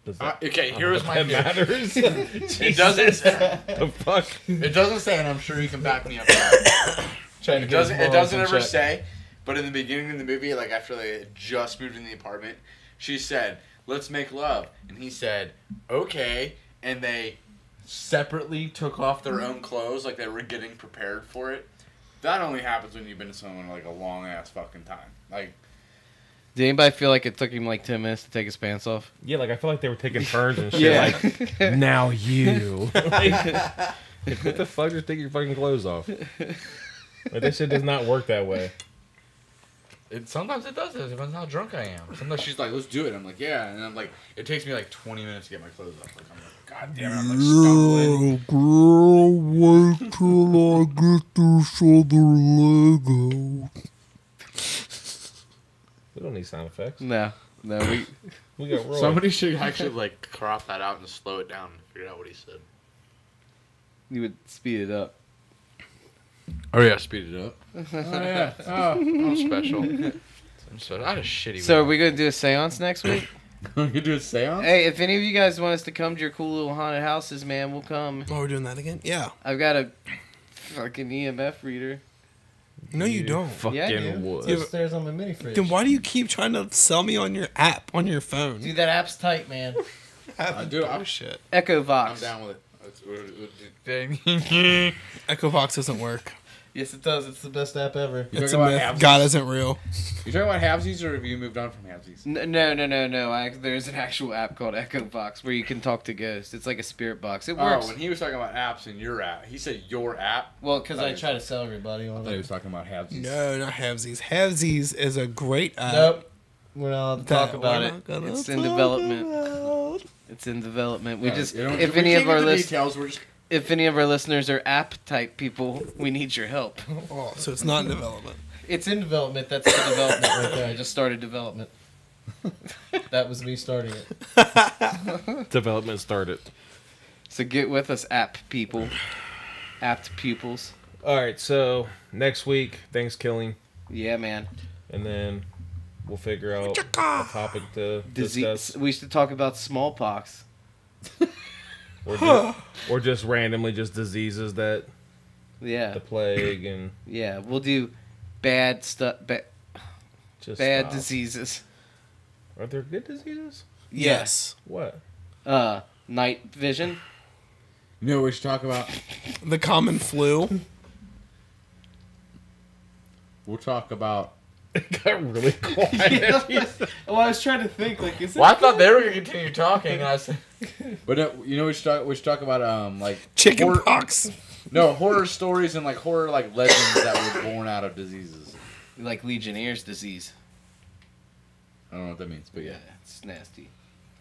Speaker 4: Does that,
Speaker 7: Okay, here was my
Speaker 4: that
Speaker 7: theory.
Speaker 4: matters?
Speaker 7: It doesn't.
Speaker 4: The fuck?
Speaker 7: It doesn't say, and I'm sure you can back me up.
Speaker 6: Trying to
Speaker 7: It
Speaker 6: get his
Speaker 7: doesn't. It
Speaker 6: morals
Speaker 7: doesn't
Speaker 6: in
Speaker 7: ever
Speaker 6: check.
Speaker 7: say. But in the beginning of the movie, like after they had just moved in the apartment, she said, "Let's make love," and he said, "Okay," and they separately took off their own clothes, like they were getting prepared for it. That only happens when you've been to someone like a long ass fucking time. Like,
Speaker 5: Did anybody feel like it took him like 10 minutes to take his pants off?
Speaker 4: Yeah, like I feel like they were taking turns and shit.
Speaker 5: Yeah.
Speaker 4: Like, now you. Like, what the fuck? Just take your fucking clothes off. Like, that shit does not work that way.
Speaker 7: sometimes it does. It depends how drunk I am. Sometimes she's like, "Let's do it." I'm like, "Yeah," and I'm like, it takes me like 20 minutes to get my clothes off. Like, I'm like, "God damn it!" I'm like stumbling.
Speaker 1: Girl, wait till I get this other Lego.
Speaker 4: We don't need sound effects.
Speaker 5: No,
Speaker 4: We got Roy.
Speaker 7: Somebody should actually like crop that out and slow it down and figure out what he said.
Speaker 5: you would speed it up.
Speaker 7: Oh yeah, speed it up.
Speaker 2: Oh yeah. Oh.
Speaker 7: I'm special. I'm special. I had a shitty.
Speaker 5: So are
Speaker 7: week.
Speaker 5: we going to do a seance next week?
Speaker 2: You do a seance?
Speaker 5: Hey, if any of you guys want us to come to your cool little haunted houses, man, we'll come.
Speaker 1: Oh, we're doing that again? Yeah.
Speaker 5: I've got a fucking EMF reader.
Speaker 1: No, you don't.
Speaker 4: Fucking
Speaker 5: Yeah, dude.
Speaker 4: would.
Speaker 1: Yeah,
Speaker 6: Upstairs on my mini fridge.
Speaker 1: Then why do you keep trying to sell me on your app, on your phone?
Speaker 6: Dude, that app's tight, man.
Speaker 2: Dude, I'm
Speaker 1: shit.
Speaker 5: Echo
Speaker 7: I'm
Speaker 5: Vox.
Speaker 7: down with it. Dang.
Speaker 1: Echovox doesn't work.
Speaker 6: Yes, it does. It's the best app ever.
Speaker 2: You
Speaker 1: It's a
Speaker 2: talking
Speaker 1: myth.
Speaker 2: about halvesies?
Speaker 1: God isn't real.
Speaker 2: You talking about halvesies, or have you moved on from halvesies?
Speaker 5: No. There's an actual app called Echo Vox where you can talk to ghosts. It's like a spirit box. It works.
Speaker 2: Oh, when he was talking about apps and your app, he said your app.
Speaker 6: Well, because I try to sell everybody
Speaker 2: I
Speaker 6: on
Speaker 2: thought he
Speaker 6: it.
Speaker 2: was talking about halvesies.
Speaker 1: No, not Havesies. Havesies is a great app.
Speaker 6: Nope. We're not allowed to talk
Speaker 1: that
Speaker 6: about
Speaker 1: we're
Speaker 6: it.
Speaker 1: not gonna
Speaker 5: It's in
Speaker 1: talk
Speaker 5: development.
Speaker 1: about.
Speaker 5: It's in development. We
Speaker 2: No,
Speaker 5: just
Speaker 2: you don't-
Speaker 5: if
Speaker 2: we
Speaker 5: any
Speaker 2: can't
Speaker 5: of our
Speaker 2: get the
Speaker 5: list
Speaker 2: details, we're just
Speaker 5: if any of our listeners are app type people, we need your help.
Speaker 1: Oh, so it's not in development.
Speaker 6: It's in development. That's the development right there. I just started development. That was me starting it.
Speaker 4: Development started.
Speaker 5: So get with us, app people, apt pupils.
Speaker 4: All right, so next week, Thanksgiving,
Speaker 5: Yeah, man.
Speaker 4: and then we'll figure out a topic to
Speaker 5: Disease.
Speaker 4: discuss,
Speaker 5: We used to talk about smallpox.
Speaker 4: or just randomly just diseases that
Speaker 5: Yeah,
Speaker 4: the plague and
Speaker 5: yeah. We'll do bad stuff.
Speaker 4: just
Speaker 5: Bad
Speaker 4: stop.
Speaker 5: diseases.
Speaker 4: Are there good diseases?
Speaker 1: Yes.
Speaker 4: What?
Speaker 5: Night vision.
Speaker 2: You know what we should talk about?
Speaker 1: The common flu.
Speaker 2: We'll talk about.
Speaker 4: It got really quiet.
Speaker 6: Well, I was trying to think, like, is it?
Speaker 7: Well, I thought they were gonna continue talking, and I said,
Speaker 2: But you know, we should talk about like
Speaker 1: Chicken
Speaker 2: horror,
Speaker 1: pox.
Speaker 2: no horror stories and like horror like legends that were born out of diseases.
Speaker 5: Like Legionnaire's disease.
Speaker 2: I don't know what that means, but yeah.
Speaker 5: It's nasty.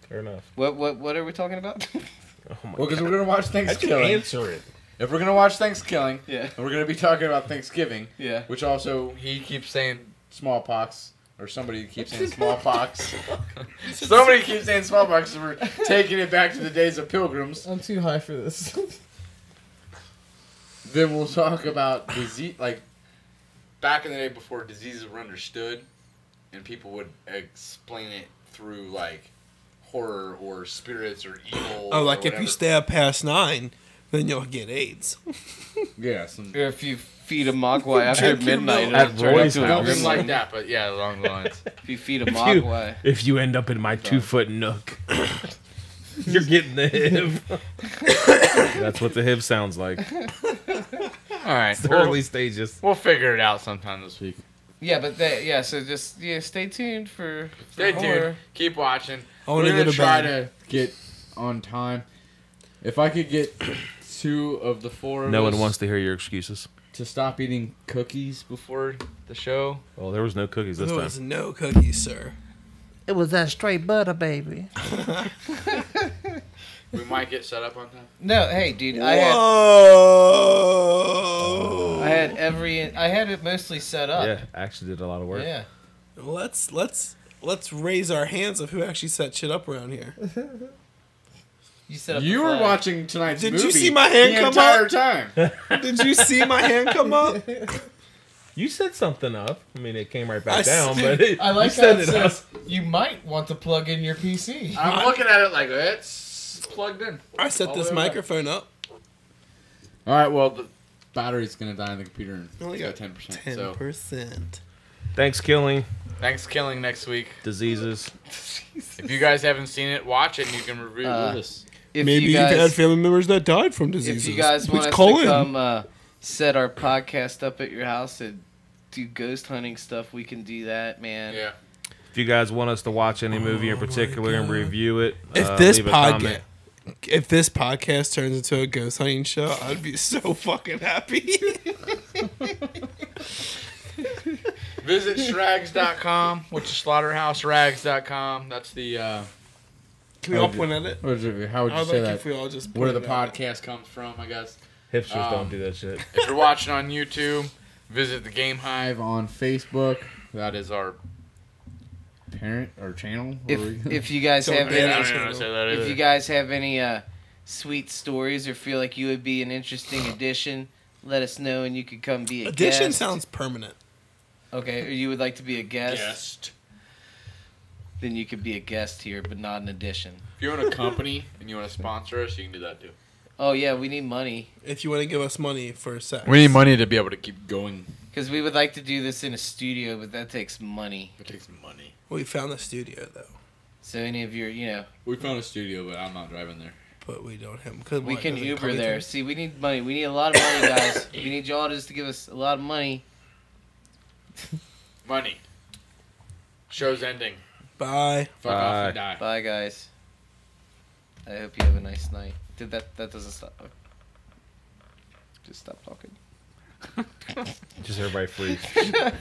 Speaker 4: Fair enough.
Speaker 5: What are we talking about?
Speaker 4: Oh my
Speaker 2: Well, because
Speaker 4: god.
Speaker 2: we're gonna watch
Speaker 4: I can
Speaker 2: Thanksgiving.
Speaker 4: answer it.
Speaker 2: If we're gonna watch Thanksgiving,
Speaker 5: Yeah.
Speaker 2: and we're gonna be talking about Thanksgiving,
Speaker 5: Yeah.
Speaker 2: which also
Speaker 7: he keeps saying,
Speaker 2: smallpox, or somebody keeps saying smallpox.
Speaker 7: somebody keeps saying smallpox, and we're taking it back to the days of pilgrims.
Speaker 6: I'm too high for this.
Speaker 2: Then we'll talk about disease, like
Speaker 7: Back in the day before diseases were understood, and people would explain it through like horror or spirits or evil.
Speaker 1: Oh,
Speaker 7: or
Speaker 1: like if
Speaker 7: whatever.
Speaker 1: you stay up past 9, then you'll get AIDS.
Speaker 2: yeah, some.
Speaker 5: Or if you feed a mogwai after
Speaker 1: Drink your
Speaker 5: midnight,
Speaker 1: milk.
Speaker 5: it'll
Speaker 4: At
Speaker 5: turn
Speaker 4: Roy's
Speaker 5: into a
Speaker 4: house.
Speaker 7: Something
Speaker 5: gremlin.
Speaker 7: like that, but yeah, along the lines.
Speaker 5: If you feed a
Speaker 4: If you-
Speaker 5: mogwai.
Speaker 4: If you end up in my 2-foot nook, you're getting the HIV. That's what the HIV sounds like.
Speaker 7: All right.
Speaker 4: It's the early stages.
Speaker 7: We'll figure it out sometime this week.
Speaker 5: Yeah, but so just stay tuned for
Speaker 7: Stay
Speaker 5: more.
Speaker 7: tuned. Keep watching.
Speaker 1: I want to
Speaker 2: We're
Speaker 1: go
Speaker 2: gonna
Speaker 1: to
Speaker 2: try
Speaker 1: bed.
Speaker 2: to get on time. If I could get 2 of the 4 of
Speaker 4: No
Speaker 2: us
Speaker 4: one wants to hear your excuses.
Speaker 2: to stop eating cookies before the show.
Speaker 4: Well, there was no cookies this
Speaker 1: There
Speaker 4: time.
Speaker 1: was no cookies, sir.
Speaker 5: It was that straight butter, baby.
Speaker 7: We might get set up on time.
Speaker 5: No, hey, dude, I had it mostly set up.
Speaker 4: Yeah, actually did a lot of work.
Speaker 5: Yeah.
Speaker 1: Let's raise our hands of who actually set shit up around here.
Speaker 5: You set up.
Speaker 2: You
Speaker 5: the
Speaker 2: were
Speaker 5: flag.
Speaker 2: watching tonight's
Speaker 1: Did
Speaker 2: movie
Speaker 1: you see my hand
Speaker 2: the
Speaker 1: come
Speaker 2: entire
Speaker 1: up?
Speaker 2: time.
Speaker 1: Did you see my hand come up?
Speaker 4: You set something up. I mean, it came right back
Speaker 1: I
Speaker 4: down,
Speaker 1: see-
Speaker 4: but
Speaker 5: I like
Speaker 4: you
Speaker 5: how
Speaker 4: set
Speaker 5: it
Speaker 4: it up.
Speaker 5: says you might want to plug in your PC.
Speaker 7: I'm looking at it like it's plugged in.
Speaker 1: I set this microphone up.
Speaker 2: All right, well, the battery's going to die on the computer in
Speaker 1: Only got
Speaker 2: 10%.
Speaker 1: 10%.
Speaker 4: Thanks, killing
Speaker 7: Thanks, killing next week.
Speaker 4: diseases.
Speaker 7: If you guys haven't seen it, watch it and you can review this.
Speaker 5: If
Speaker 1: Maybe
Speaker 5: you guys,
Speaker 1: you've had family members that died from
Speaker 5: if
Speaker 1: diseases.
Speaker 5: you guys want
Speaker 1: Please
Speaker 5: us
Speaker 1: call
Speaker 5: to
Speaker 1: in.
Speaker 5: come set our podcast up at your house and do ghost hunting stuff, we can do that, man.
Speaker 7: Yeah.
Speaker 4: If you guys want us to watch any movie in
Speaker 1: my
Speaker 4: particular and
Speaker 1: God.
Speaker 4: review it,
Speaker 1: If this
Speaker 4: leave a comment.
Speaker 1: podcast turns into a ghost hunting show, I'd be so fucking happy.
Speaker 7: Visit shrags.com, which is slaughterhouserags.com. That's the
Speaker 1: Can we all point at it?
Speaker 2: How would you
Speaker 1: I'd
Speaker 2: say
Speaker 1: like
Speaker 2: that?
Speaker 1: if we all just
Speaker 2: Where the
Speaker 1: pointed at it.
Speaker 2: podcast comes from, I guess.
Speaker 4: Hipsters don't do that shit.
Speaker 7: if you're watching on YouTube, visit the Game Hive.
Speaker 2: Live on Facebook.
Speaker 7: That is our
Speaker 2: Parent or channel.
Speaker 5: If you guys have
Speaker 1: Yeah,
Speaker 7: I
Speaker 5: any,
Speaker 7: don't even know how to say that
Speaker 5: if
Speaker 7: either.
Speaker 5: you guys have any sweet stories or feel like you would be an interesting addition, let us know and you could come be a
Speaker 1: Addition
Speaker 5: guest.
Speaker 1: sounds permanent.
Speaker 5: Okay, or you would like to be a guest,
Speaker 7: Guest.
Speaker 5: then you could be a guest here, but not an addition.
Speaker 7: If you own a company and you want to sponsor us, you can do that too.
Speaker 5: Oh yeah, we need money
Speaker 1: If you want to give us money for sex.
Speaker 7: We need money to be able to keep going.
Speaker 5: because we would like to do this in a studio, but that takes money.
Speaker 7: It takes money.
Speaker 1: We found the studio though,
Speaker 5: So any of your,
Speaker 2: We found a studio, but I'm not driving there.
Speaker 1: but we don't have. Cause
Speaker 5: we
Speaker 1: why,
Speaker 5: can
Speaker 1: does it
Speaker 5: Uber
Speaker 1: come
Speaker 5: there.
Speaker 1: in-
Speaker 5: See, we need money. We need a lot of money, guys. We need y'all just to give us a lot of money.
Speaker 7: Money. Show's ending.
Speaker 1: Bye.
Speaker 2: Fuck off and die.
Speaker 5: Bye, guys. I hope you have a nice night. Did that doesn't stop. Just stop talking.
Speaker 4: Just everybody freeze.